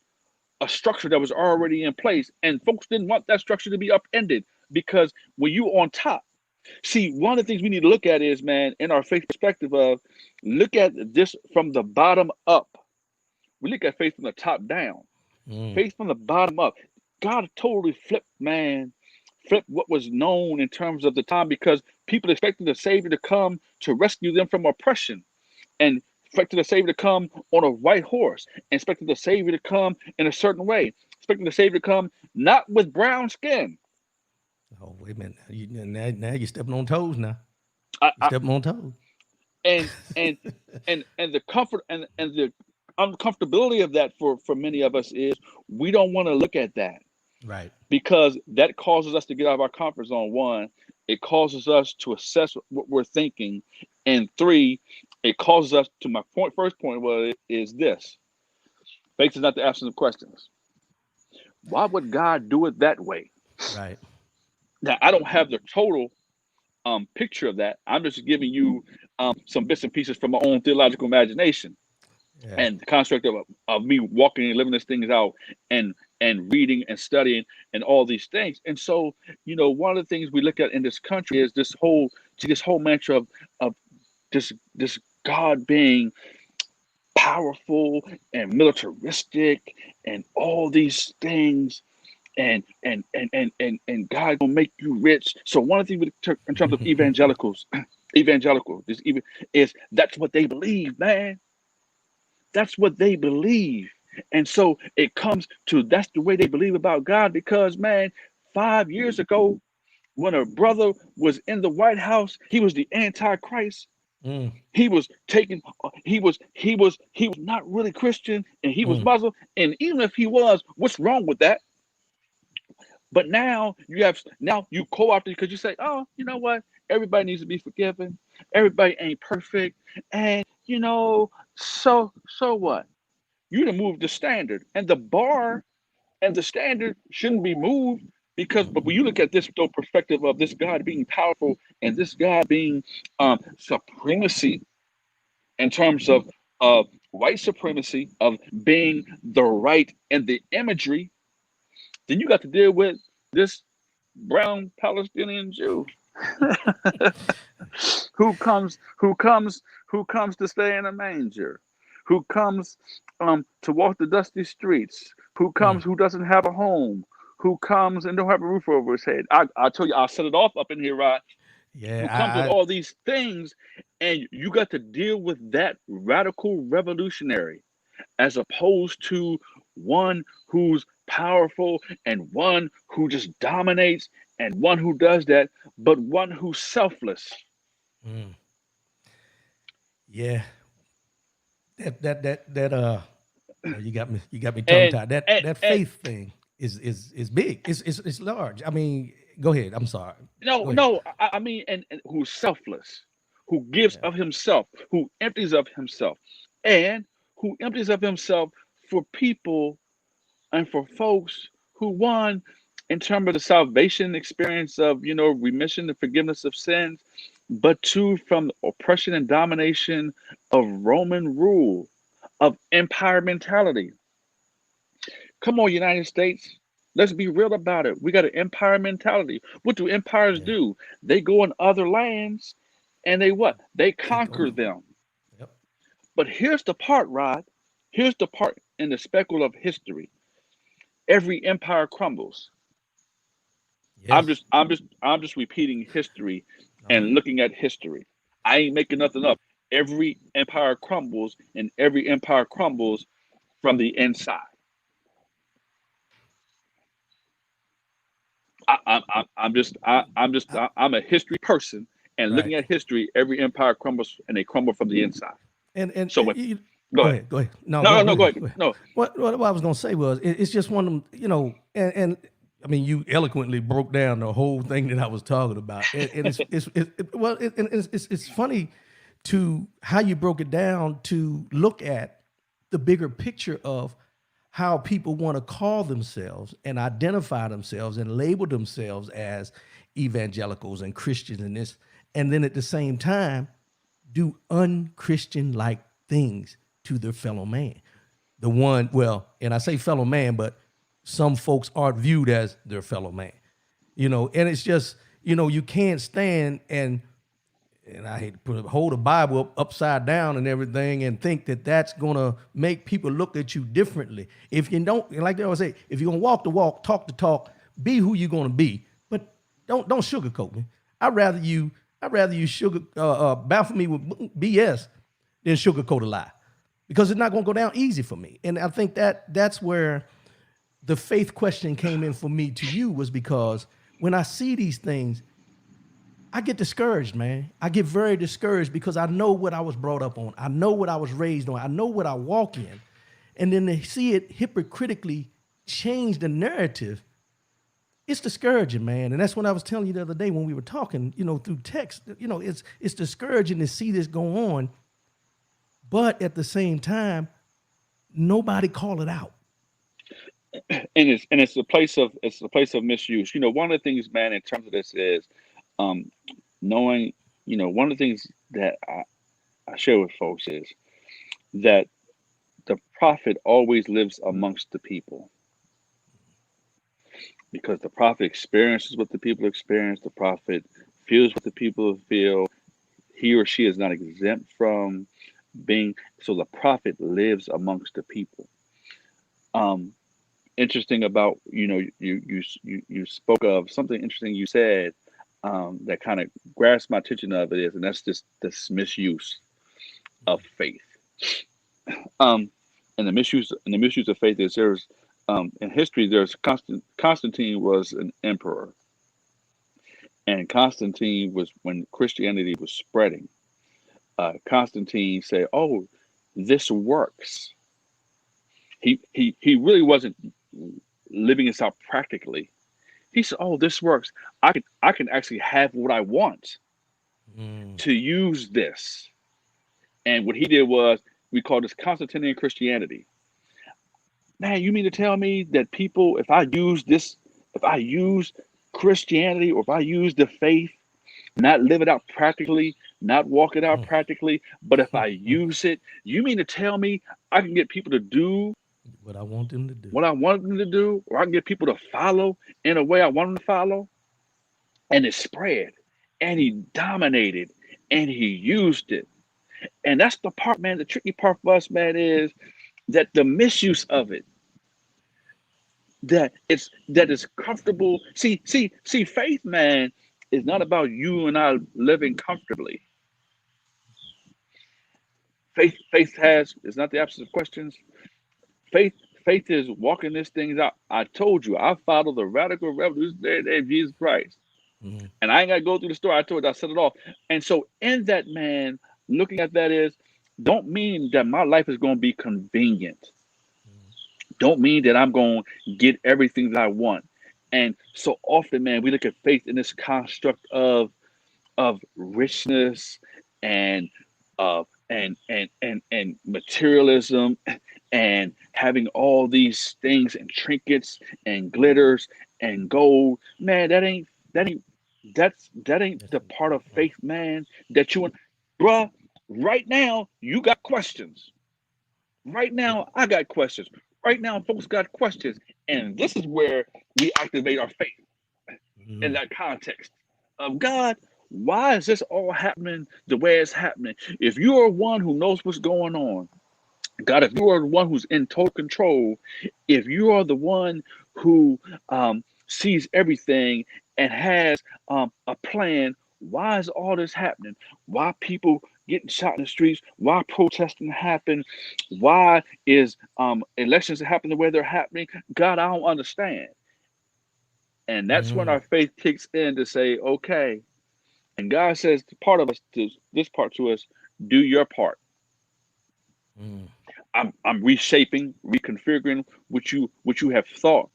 a structure that was already in place. And folks didn't want that structure to be upended, because when you on top, see, one of the things we need to look at is, man, in our faith perspective of, look at this from the bottom up. We look at faith from the top down. Faith from the bottom up. God totally flipped what was known in terms of the time, because people expected the Savior to come to rescue them from oppression, and expected the Savior to come on a white horse, and expected the Savior to come in a certain way, expecting the Savior to come not with brown skin. Oh, wait a minute! Now you're stepping on toes. Now you're stepping on toes. And the comfort and the uncomfortability of that for many of us is, we don't want to look at that. Right. Because that causes us to get out of our comfort zone. One, it causes us to assess what we're thinking. And three, it causes us to, my first point is this. Faith is not the absence of questions. Why would God do it that way? Right. Now, I don't have the total picture of that. I'm just giving you some bits and pieces from my own theological imagination. Yeah. And the construct of me walking and living these things out, and reading and studying and all these things. And so, one of the things we look at in this country is this whole mantra of this God being powerful and militaristic and all these things, and God gonna make you rich. So one of the things in terms of evangelical, is that's what they believe, man. That's what they believe. And so it comes to, that's the way they believe about God, because, man, 5 years ago, when a brother was in the White House, he was the Antichrist. He was not really Christian, and he was Muslim. And even if he was, what's wrong with that? But now you co-opt it, because you say, oh, you know what? Everybody needs to be forgiven. Everybody ain't perfect. And, so what? You done moved the standard, and the bar and the standard shouldn't be moved because. But when you look at this though perspective of this God being powerful and this God being supremacy in terms of white supremacy of being the right and the imagery, then you got to deal with this brown Palestinian Jew who comes to stay in a manger, who comes to walk the dusty streets, Mm. who doesn't have a home, who comes and don't have a roof over his head. I tell you, I'll set it off up in here, right? Yeah, Who comes with all these things, and you got to deal with that radical revolutionary as opposed to one who's powerful and one who just dominates and one who does that, but one who's selfless. mm, yeah. That you got me tongue And tied. That and that and faith thing is big. It's large. I mean, go ahead. I'm sorry. no, Go ahead. no, I mean, and who's selfless, who gives Yeah. of himself, who empties of himself, and who empties of himself for people and for folks who, one, in terms of the salvation experience of remission and forgiveness of sins, but two, from the oppression and domination of Roman rule, of empire mentality. Come on, United States. Let's be real about it. We got an empire mentality. What do empires Yeah. do? They go in other lands and they what? They Take conquer over. them. Yep. But here's the part, Rod. Here's the part in the speckle of history. Every empire crumbles. I'm Yes. just I'm just I'm just repeating history No. and looking at history. I ain't making nothing up. Every empire crumbles and every empire crumbles from the inside. I'm a history person, and Right. looking at history, every empire crumbles and they crumble from the inside. And So when go go ahead. ahead. Go ahead. No, No, go no, go no, go ahead. ahead. Go ahead. No. What I was gonna say was it's just one of them. And I mean, you eloquently broke down the whole thing that I was talking about, and it's funny to how you broke it down to look at the bigger picture of how people want to call themselves and identify themselves and label themselves as evangelicals and Christians and this, and then at the same time do unchristian like things to their fellow man. The one, well, and I say fellow man, but some folks aren't viewed as their fellow man. And it's just, you can't stand and I hate to hold a Bible upside down and everything and think that that's gonna make people look at you differently. If you don't, like they always say, if you're gonna walk the walk, talk the talk, be who you're gonna be, but don't sugarcoat me. I'd rather you sugar baffle me with BS than sugarcoat a lie, because it's not gonna go down easy for me. And I think that's where the faith question came in for me to you, was because when I see these things, I get discouraged, man. I get very discouraged because I know what I was brought up on. I know what I was raised on. I know what I walk in. And then to see it hypocritically change the narrative, it's discouraging, man. And that's what I was telling you the other day when we were talking, through text. It's discouraging to see this go on, but at the same time, nobody call it out. And it's a place of misuse. One of the things, man, in terms of this is um, knowing. One of the things that I share with folks is that the prophet always lives amongst the people because the prophet experiences what the people experience. The prophet feels what the people feel. He or she is not exempt from being. So the prophet lives amongst the people. Um, Interesting about you spoke of something interesting you said that kind of grasped my attention of it is, and that's just this misuse of faith. Um, and the misuse of faith is there's in history there's Constantine was an emperor, and Constantine was when Christianity was spreading. Constantine said, "Oh, this works." He really wasn't living this out practically. He said, "Oh, this works. I can actually have what I want Mm, to use this." And what he did was we call this Constantinian Christianity. Man, you mean to tell me that people, if I use this, if I use Christianity, or if I use the faith, not live it out practically, not walk it out practically, but if I use it, you mean to tell me I can get people to do What I want them to do. what I want them to do, or I can get people to follow in a way I want them to follow? And it spread, and he dominated, and he used it. And that's the part, man. The tricky part for us, man, is that the misuse of it, that is comfortable. See, faith, man, is not about you and I living comfortably. Faith has is not the absence of questions. Faith, faith is walking this things out. I told you, I follow the radical revolutionary of Jesus Christ. Mm-hmm. And I ain't got to go through the story. I told you, I said it all. And so in that, man, looking at that is, don't mean that my life is going to be convenient. Don't mean that I'm going to get everything that I want. And so often, man, we look at faith in this construct of richness and and materialism, and having all these things and trinkets and glitters and gold. Man, that ain't the part of faith, man, that you want. Bruh, right now you got questions. Right now I got questions. Right now folks got questions. And this is where we activate our faith in that context of God. Why is this all happening the way it's happening? If you are one who knows what's going on, God, if you are the one who's in total control, if you are the one who sees everything and has a plan, why is all this happening? Why people getting shot in the streets? Why protesting happen? Why is elections happening the way they're happening? God, I don't understand. And that's when our faith kicks in to say, okay. And God says to part of us, to this part to us, do your part. I'm reshaping, reconfiguring what you have thought.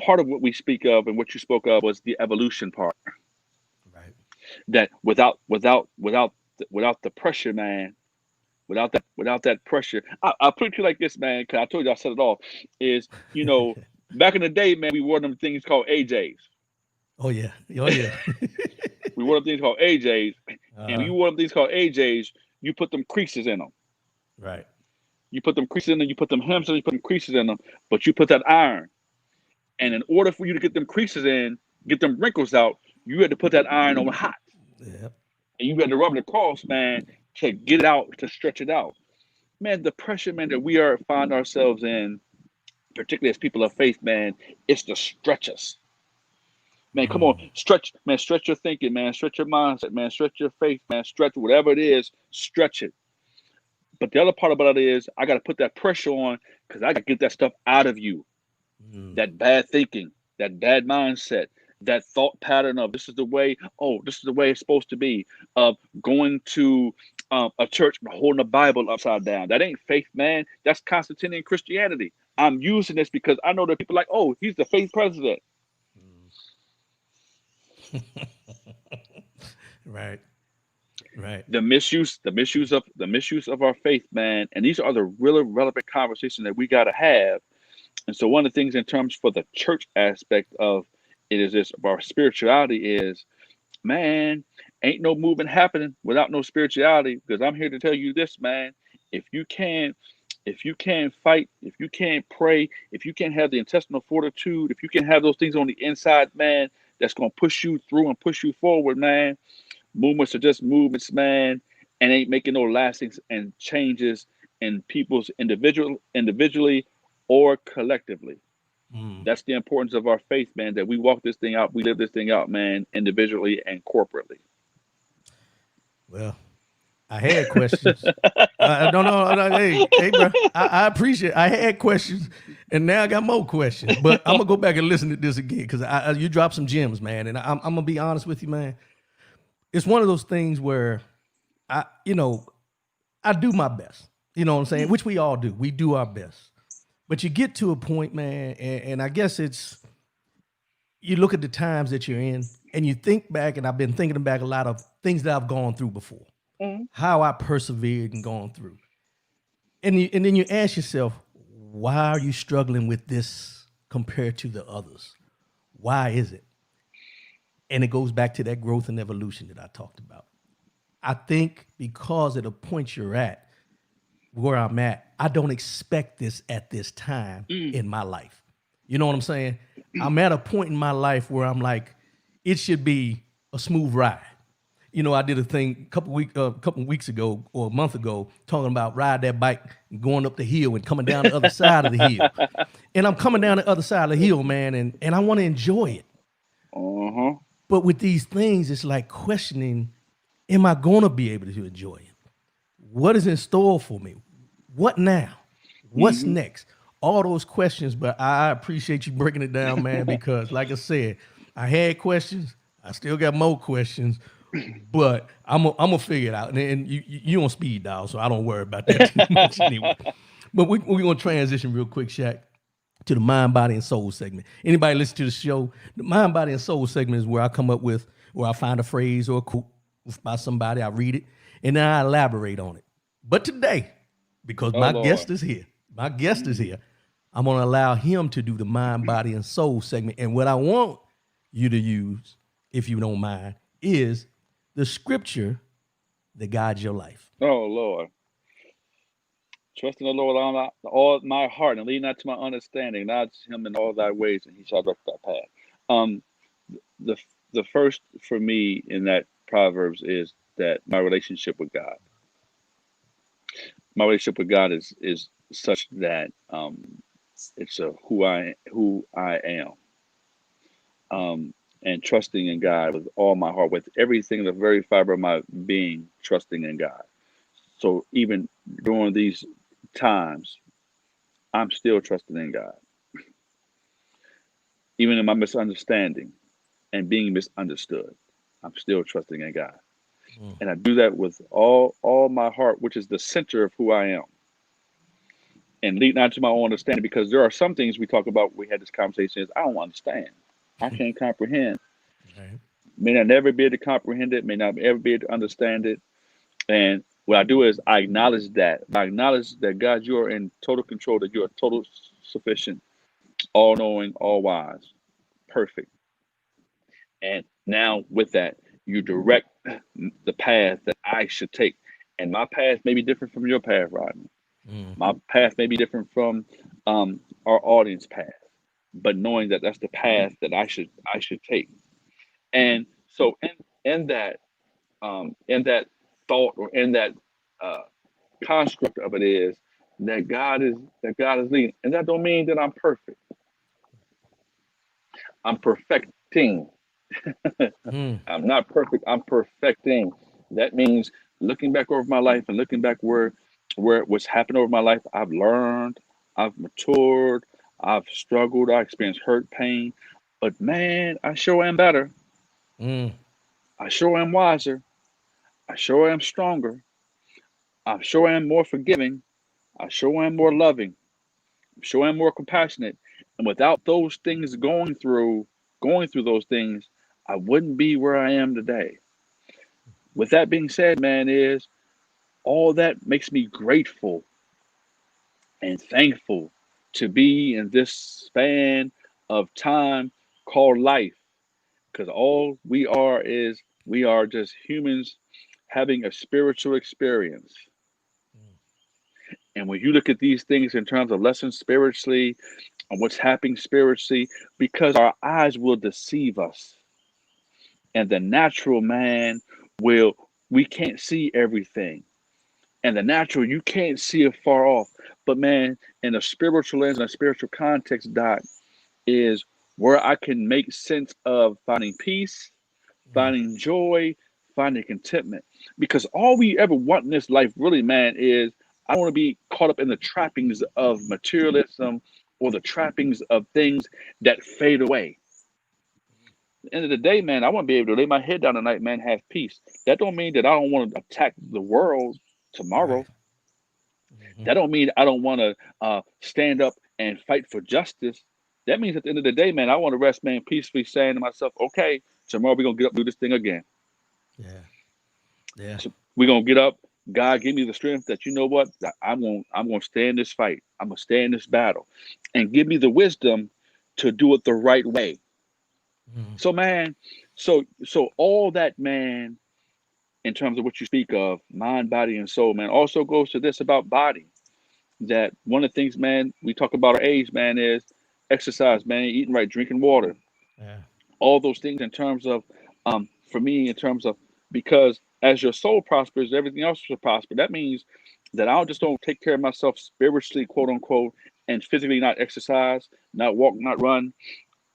Part of what we speak of and what you spoke of was the evolution part. Right. That without the pressure, man, without that pressure, I'll put it to you like this, man, because I told you I said it all. Is back in the day, man, we wore them things called AJs. Oh yeah. Oh yeah. We wore them things called AJs, and when you wore them things called AJs, you put them creases in them. Right. You put them creases in them, you put them hems in, you put them creases in them, but you put that iron. And in order for you to get them creases in, get them wrinkles out, you had to put that iron on hot. Yep. And you had to rub it across, man, to get it out, to stretch it out. Man, the pressure, man, that we find ourselves in, particularly as people of faith, man, is to stretch us. Man, come on, stretch your thinking, man, stretch your mindset, man, stretch your faith, man, stretch whatever it is, stretch it. But the other part about it is I got to put that pressure on because I got to get that stuff out of you. That bad thinking, that bad mindset, that thought pattern of this is the way it's supposed to be, of going to a church and holding a Bible upside down. That ain't faith, man. That's Constantinian Christianity. I'm using this because I know that people are like, oh, he's the faith president. Right. Right. The misuse of our faith, man. And these are the really relevant conversations that we got to have. And so one of the things in terms for the church aspect of it is this, of our spirituality is, man, ain't no movement happening without no spirituality. Because I'm here to tell you this, man. If you can't fight, if you can't pray, if you can't have the intestinal fortitude, if you can't have those things on the inside, man, that's going to push you through and push you forward, man. Movements are just movements, man, and ain't making no lasting and changes in people's individually or collectively. That's the importance of our faith, man, that we walk this thing out, we live this thing out, man, individually and corporately. Well, I had questions. I don't know. Hey, bro, I appreciate it. I had questions, and now I got more questions. But I'm going to go back and listen to this again because you dropped some gems, man. And I'm going to be honest with you, man. It's one of those things where I do my best. You know what I'm saying? Which we all do. We do our best. But you get to a point, man, and I guess it's, you look at the times that you're in and you think back, and I've been thinking back a lot of things that I've gone through before, how I persevered and gone through. And then you ask yourself, why are you struggling with this compared to the others? Why is it? And it goes back to that growth and evolution that I talked about. I think because of the point you're at, where I'm at, I don't expect this at this time in my life. You know what I'm saying? I'm at a point in my life where I'm like, it should be a smooth ride. You know, I did a thing a couple weeks ago or a month ago talking about ride that bike and going up the hill and coming down the other side of the hill. And I'm coming down the other side of the hill, man, and I want to enjoy it. Uh-huh. But with these things, it's like questioning, am I going to be able to enjoy it? What is in store for me? What now? What's next? All those questions, but I appreciate you breaking it down, man, because like I said, I had questions. I still got more questions, but I'm gonna figure it out. And you on speed dial, so I don't worry about that too much anyway. But we're going to transition real quick, Shaq, to the mind, body, and soul segment. Anybody listen to the show, the mind, body, and soul segment is where I come up with, where I find a phrase or a quote by somebody, I read it, and then I elaborate on it. But today, because Oh my Lord. guest is here, I'm going to allow him to do the mind, body, and soul segment. And what I want you to use, if you don't mind, is the scripture that guides your life. Oh Lord. Trust in the Lord all my heart and lean not to my understanding. Acknowledge him in all thy ways, and he shall direct thy path. Um, the the first for me in that Proverbs is that my relationship with God. My relationship with God is such that it's a who I am. And trusting in God with all my heart, with everything, the very fiber of my being, trusting in God. So even during these times, I'm still trusting in God, even in my misunderstanding and being misunderstood. I'm still trusting in God, and I do that with all my heart, which is the center of who I am. And lead not to my own understanding, because there are some things we talk about. We had this conversation. Is I don't understand. I can't comprehend. Right. May not never be able to comprehend it. May not ever be able to understand it. And what I do is I acknowledge that. I acknowledge that God, you are in total control. That you are total sufficient, all knowing, all wise, perfect. And now with that, you direct the path that I should take. And my path may be different from your path, Rodney. My path may be different from our audience path, but knowing that that's the path that I should take. And so in that thought, or in that uh, construct of it, is that God is leading, and that don't mean that I'm perfect. I'm perfecting. Mm. I'm not perfect. I'm perfecting. That means looking back over my life and looking back where what's happened over my life. I've learned. I've matured. I've struggled. I experienced hurt, pain, but man, I sure am better. Mm. I sure am wiser. I sure am stronger. I sure am more forgiving. I sure am more loving. I sure am more compassionate. And without those things going through those things, I wouldn't be where I am today. With that being said, man, is all that makes me grateful and thankful to be in this span of time called life. Because all we are just humans having a spiritual experience. And when you look at these things in terms of lessons spiritually and what's happening spiritually, because our eyes will deceive us, and the natural man we can't see everything. And the natural, you can't see it far off. But man, in a spiritual lens, in a spiritual context, Doc, is where I can make sense of finding peace, finding joy, finding contentment. Because all we ever want in this life, really, man, is I don't want to be caught up in the trappings of materialism or the trappings of things that fade away. At the end of the day, man, I want to be able to lay my head down at night, man, have peace. That don't mean that I don't want to attack the world Right. tomorrow. That don't mean I don't want to stand up and fight for justice. That means at the end of the day, man, I want to rest, man, peacefully, saying to myself, okay, tomorrow we're gonna get up and do this thing again. Yeah. Yeah. So we're gonna get up. God give me the strength that, you know what, that I'm gonna stay in this fight. I'm gonna stay in this battle, and give me the wisdom to do it the right way. Mm. So man, so all that, man, in terms of what you speak of, mind, body, and soul, man, also goes to this about body. That one of the things, man, we talk about our age, man, is exercise, man, eating right, drinking water, Yeah. all those things in terms of, for me, in terms of, because as your soul prospers, everything else will prosper. That means that I just don't take care of myself spiritually, quote unquote, and physically not exercise, not walk, not run,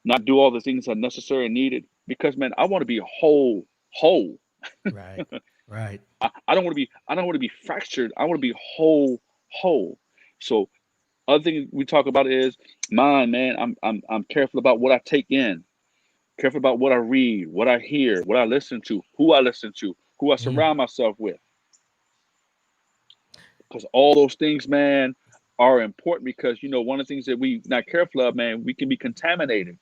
not do all the things that are necessary and needed. Because man, I want to be whole, whole. Right. Right. I don't want to be, I don't want to be fractured. I want to be whole, whole. So other thing we talk about is mind, man. I'm careful about what I take in, careful about what I read, what I hear, what I listen to, who I Mm. surround myself with. Because all those things, man, are important. Because one of the things that we not careful of, man, we can be contaminated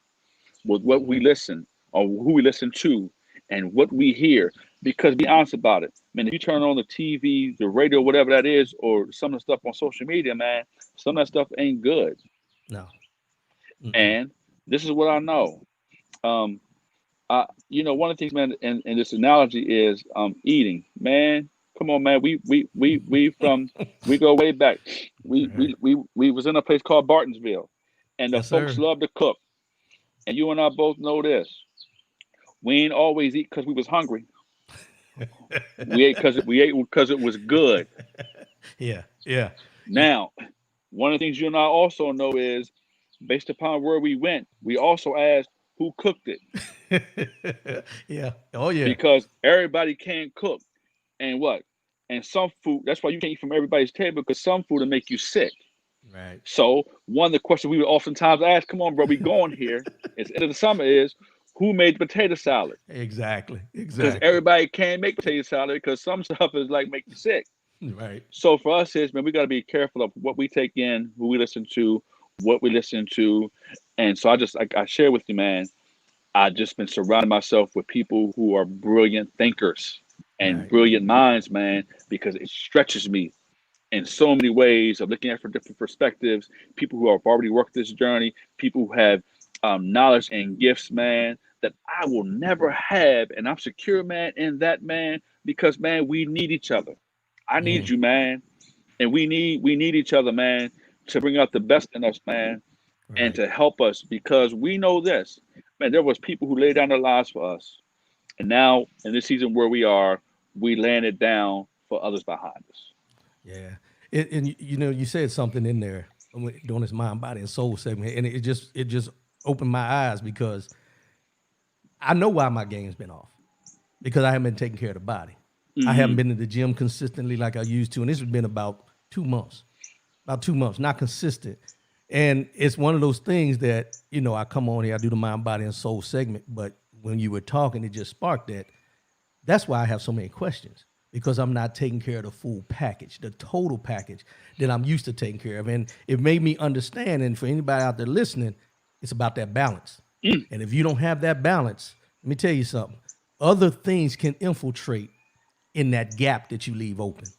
with what we Mm. listen or who we listen to and what we hear. Because be honest about it, man, if you turn on the TV, the radio, whatever that is, or some of the stuff on social media, man, some of that stuff ain't good. No. Mm-mm. And this is what I know. Um, one of the things, man, and this analogy is eating. Man, come on, man. We go way back. We Right. we we was in a place called Bartonsville, and the Yes, folks sir. love to cook. And you and I both know this. We ain't always eat because we was hungry. We ate because it was good. Yeah. Yeah. Now, one of the things you and I also know is, based upon where we went, we also asked who cooked it, Yeah. Oh yeah. because everybody can't cook. And what? And some food, that's why you can't eat from everybody's table, because some food will make you sick. Right. So one of the questions we would oftentimes ask, come on, bro, we going here. It's the end of the summer is, who made the potato salad? Exactly. Because Exactly. everybody can't make potato salad, because some stuff is like make you sick. Right. So for us is, man, we got to be careful of what we take in, who we listen to, what we listen to. And so I share with you, man, I just been surrounding myself with people who are brilliant thinkers and Right. brilliant minds, man, because it stretches me in so many ways of looking at from different perspectives. People who have already worked this journey, people who have knowledge and gifts, man, that I will never have, and I'm secure, man, in that, man, because man, we need each other. I need Mm. you, man, and we need each other, man, to bring out the best in us, man, and Right. to help us, because we know this, man. There was people who laid down their lives for us, and now in this season where we are, we landed down for others behind us. Yeah. And you said something in there during this mind, body, and soul segment, and it just opened my eyes because I know why my game's been off because I haven't been taking care of the body. I haven't Hmm. been to the gym consistently like I used to, and this has been about 2 months, not consistent. And it's one of those things that I come on here, I do the mind, body, and soul segment, but when you were talking, it just sparked that. That's why I have so many questions because I'm not taking care of the full package, the total package that I'm used to taking care of. And it made me understand. And for anybody out there listening, it's about that balance. And if you don't have that balance, let me tell you something. Other things can infiltrate in that gap that you leave open.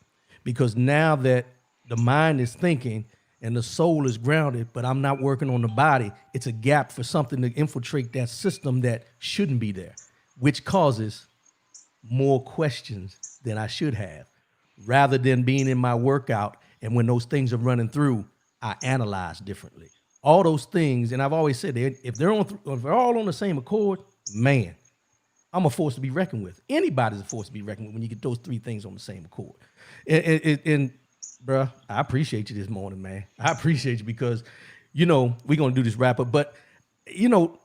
Because now that the mind is thinking and the soul is grounded, but I'm not working on the body, it's a gap for something to infiltrate that system that shouldn't be there, which causes more questions than I should have, rather than being in my workout. And when those things are running through, I analyze differently. All those things, and I've always said that if they're all on the same accord, man, I'm a force to be reckoned with. Anybody's a force to be reckoned with when you get those three things on the same accord. And bruh, I appreciate you this morning, man. I appreciate you because, we're gonna do this wrap up, but you know,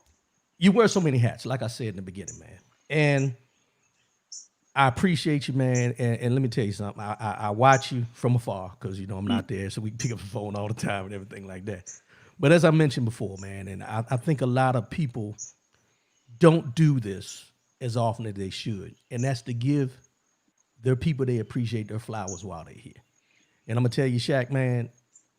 you wear so many hats, like I said in the beginning, man. And I appreciate you, man. And let me tell you something. I watch you from afar because I'm not there, so we pick up the phone all the time and everything like that. But as I mentioned before, man, and I think a lot of people don't do this as often as they should, and that's to give their people they appreciate their flowers while they're here. And I'm gonna tell you, Shaq, man,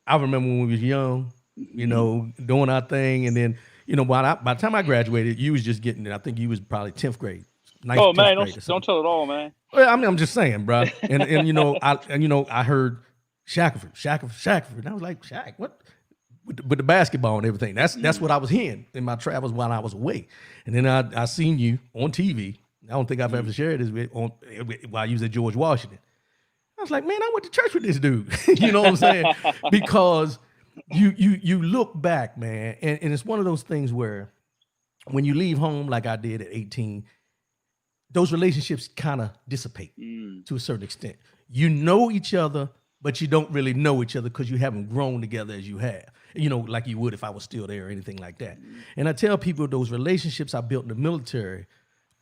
I remember when we was young, doing our thing, and then by the time I graduated, you was just getting it. I think you was probably 10th grade, ninth, Oh 10th man, grade or don't something. tell it all, man. Well, I mean, I'm just saying, bro. And I heard Shackelford. And I was like, Shaq, what? With the basketball and everything. That's what I was hearing in my travels while I was away. And then I seen you on TV. I don't think I've ever shared this while you was at George Washington. I was like, man, I went to church with this dude. You know what I'm saying? Because you look back, man, and it's one of those things where when you leave home like I did at 18, those relationships kind of dissipate to a certain extent. You know each other, but you don't really know each other because you haven't grown together as you have, like you would if I was still there or anything like that. And I tell people those relationships I built in the military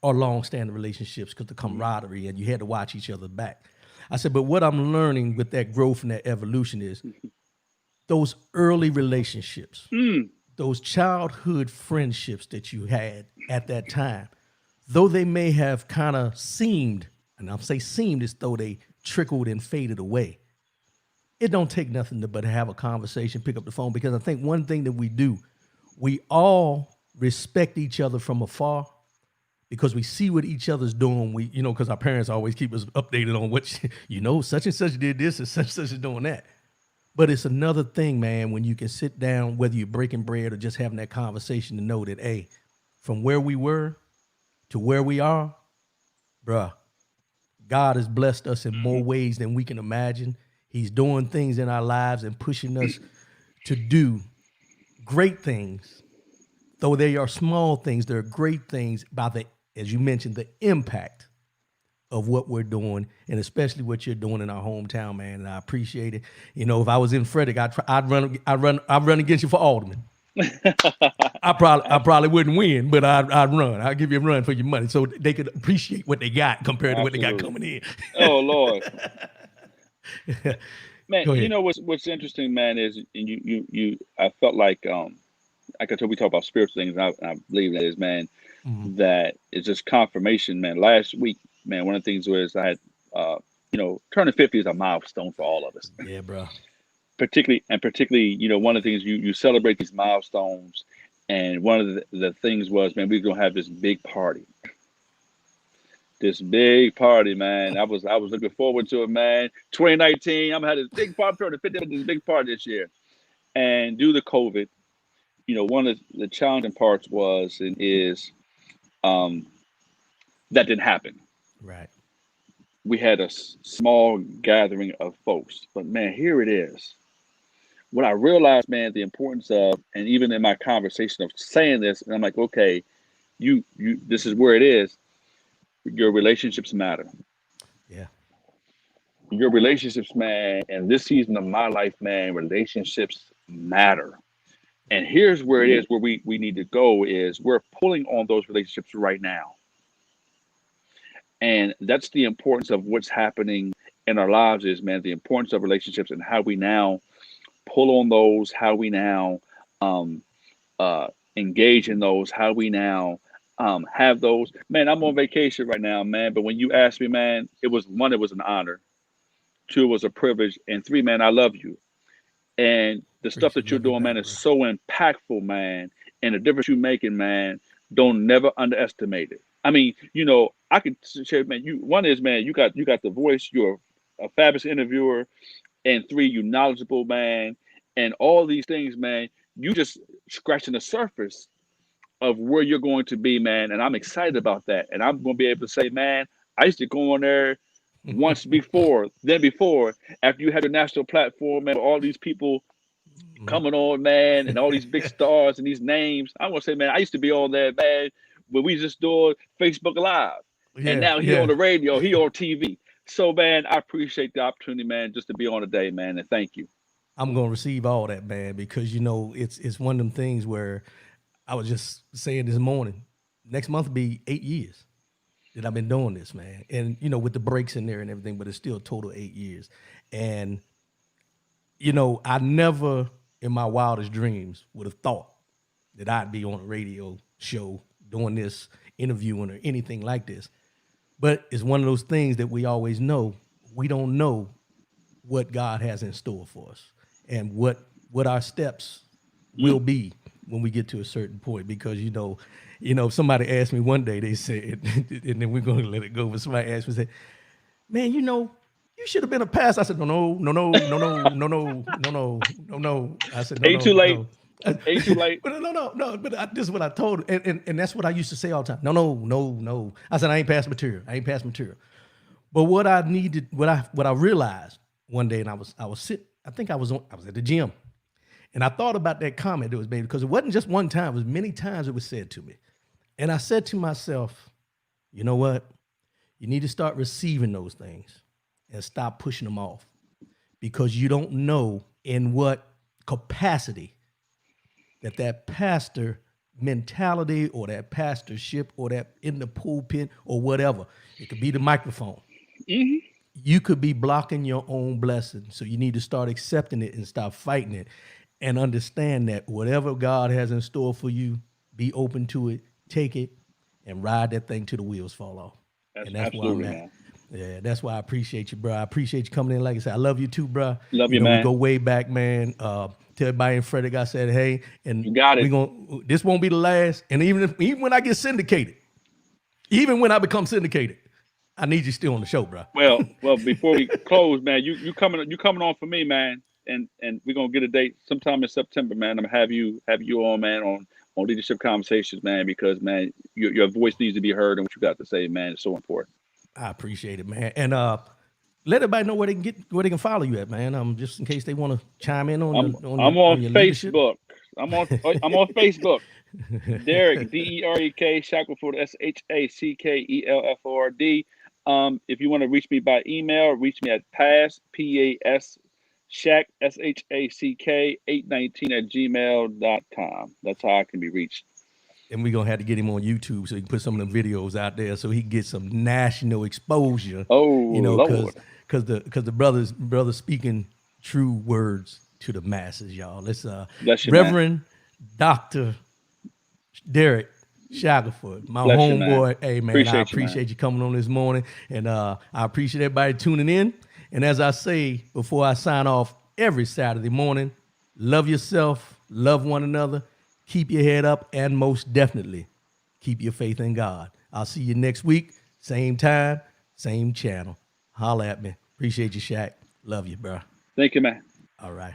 are long-standing relationships because the camaraderie and you had to watch each other back. I said, but what I'm learning with that growth and that evolution is those early relationships, those childhood friendships that you had at that time, though they may have kind of seemed, and I'll say seemed as though they trickled and faded away, it don't take nothing but have a conversation, pick up the phone, because I think one thing that we do, we all respect each other from afar because we see what each other's doing. We, because our parents always keep us updated on what, such and such did this and such is doing that. But it's another thing, man, when you can sit down, whether you're breaking bread or just having that conversation, to know that, hey, from where we were to where we are, bruh, God has blessed us in more ways than we can imagine. He's doing things in our lives and pushing us to do great things. Though they are small things, they're great things by as you mentioned, the impact of what we're doing, and especially what you're doing in our hometown, man. And I appreciate it. If I was in Frederick, I'd run against you for alderman. I probably wouldn't win, but I'd run. I'd give you a run for your money, so they could appreciate what they got compared to what they got coming in. Oh Lord, man. What's interesting, man, is you. I felt like I could tell we talk about spiritual things, and I believe that is, man, that is just confirmation, man. Last week, man, one of the things was I had, turning 50 is a milestone for all of us. Yeah, bro. Particularly, one of the things you celebrate these milestones, and one of the things was, man, we're gonna have this big party. This big party, man. I was looking forward to it, man. 2019, I'm gonna have this big party, turning 50, this big party this year, and due to COVID, one of the challenging parts was and is that didn't happen. Right. We had a small gathering of folks, but man, here it is. What I realized, man, the importance of, and even in my conversation of saying this, and I'm like, okay, you, this is where it is. Your relationships matter. Yeah. Your relationships, man, and this season of my life, man, relationships matter. And here's where it is, where we need to go is we're pulling on those relationships right now. And that's the importance of what's happening in our lives is, man, the importance of relationships and how we now pull on those, how we now engage in those, how we now have those. Man, I'm on vacation right now, man. But when you asked me, man, it was an honor. 2, it was a privilege. And 3, man, I love you. And the stuff that you're doing, man, is so impactful, man. And the difference you're making, man, don't never underestimate it. I mean, I can say, man, one is, man, you got the voice, you're a fabulous interviewer, and 3, you knowledgeable, man, and all these things, man, you just scratching the surface of where you're going to be, man. And I'm excited about that. And I'm going to be able to say, man, I used to go on there once before, after you had a national platform, man, all these people coming on, man, and all these big stars and these names. I want to say, man, I used to be on there, man, when we just doing Facebook Live. And now he on the radio, he on TV. So, man, I appreciate the opportunity, man, just to be on today, man, and thank you. I'm going to receive all that, man, because, it's one of them things where I was just saying this morning, next month will be 8 years that I've been doing this, man. And, with the breaks in there and everything, but it's still total 8 years. And, I never in my wildest dreams would have thought that I'd be on a radio show doing this, interviewing or anything like this. But it's one of those things that we always know. We don't know what God has in store for us and what our steps will be when we get to a certain point, because somebody asked me one day, they said, and then we're going to let it go, but somebody asked me, said, man, you should have been a pastor. I said, no. I said, Ain't too late. no. Ain't too late. But no. But this is what I told her. And that's what I used to say all the time. No. I said, I ain't past material. But what I needed, what I realized one day, and I was sitting, I think I was at the gym. And I thought about that comment that was made, because it wasn't just one time, it was many times it was said to me. And I said to myself, you know what? You need to start receiving those things and stop pushing them off, because you don't know in what capacity that pastor mentality or that pastorship or that in the pulpit or whatever, it could be the microphone. Mm-hmm. You could be blocking your own blessing. So you need to start accepting it and stop fighting it, and understand that whatever God has in store for you, be open to it, take it, and ride that thing till the wheels fall off. That's where I'm at. Man. Yeah, that's why I appreciate you, bro. I appreciate you coming in. Like I said, I love you too, bro. Love you, man. We go way back, man. Tell everybody in Frederick I said, hey, and you got it. This won't be the last. And even when I get syndicated, even when I become syndicated, I need you still on the show, bro. Well, before we close, man, you coming on for me, man. And we're gonna get a date sometime in September, man. I'm gonna have you on, man, on Leadership Conversations, man, because, man, your voice needs to be heard, and what you got to say, man, is so important. I appreciate it, man. And let everybody know where they can follow you at, man. Just in case they want to chime in on. I'm on Facebook. I'm on Facebook. Derek, Derek Shackelford, Shackelford. If you want to reach me by email, reach me at PASS Shack SHACK 819@gmail.com. That's how I can be reached. And we're gonna have to get him on YouTube so he can put some of the videos out there so he can get some national exposure. Lord. Because the brothers speaking true words to the masses, y'all. Let's Reverend Dr. Derek Shackelford, my homeboy. Hey, man, I appreciate you coming on this morning, and I appreciate everybody tuning in. And as I say before I sign off every Saturday morning, love yourself, love one another, keep your head up, and most definitely keep your faith in God. I'll see you next week, same time, same channel. Holla at me. Appreciate you, Shaq. Love you, bro. Thank you, man. All right.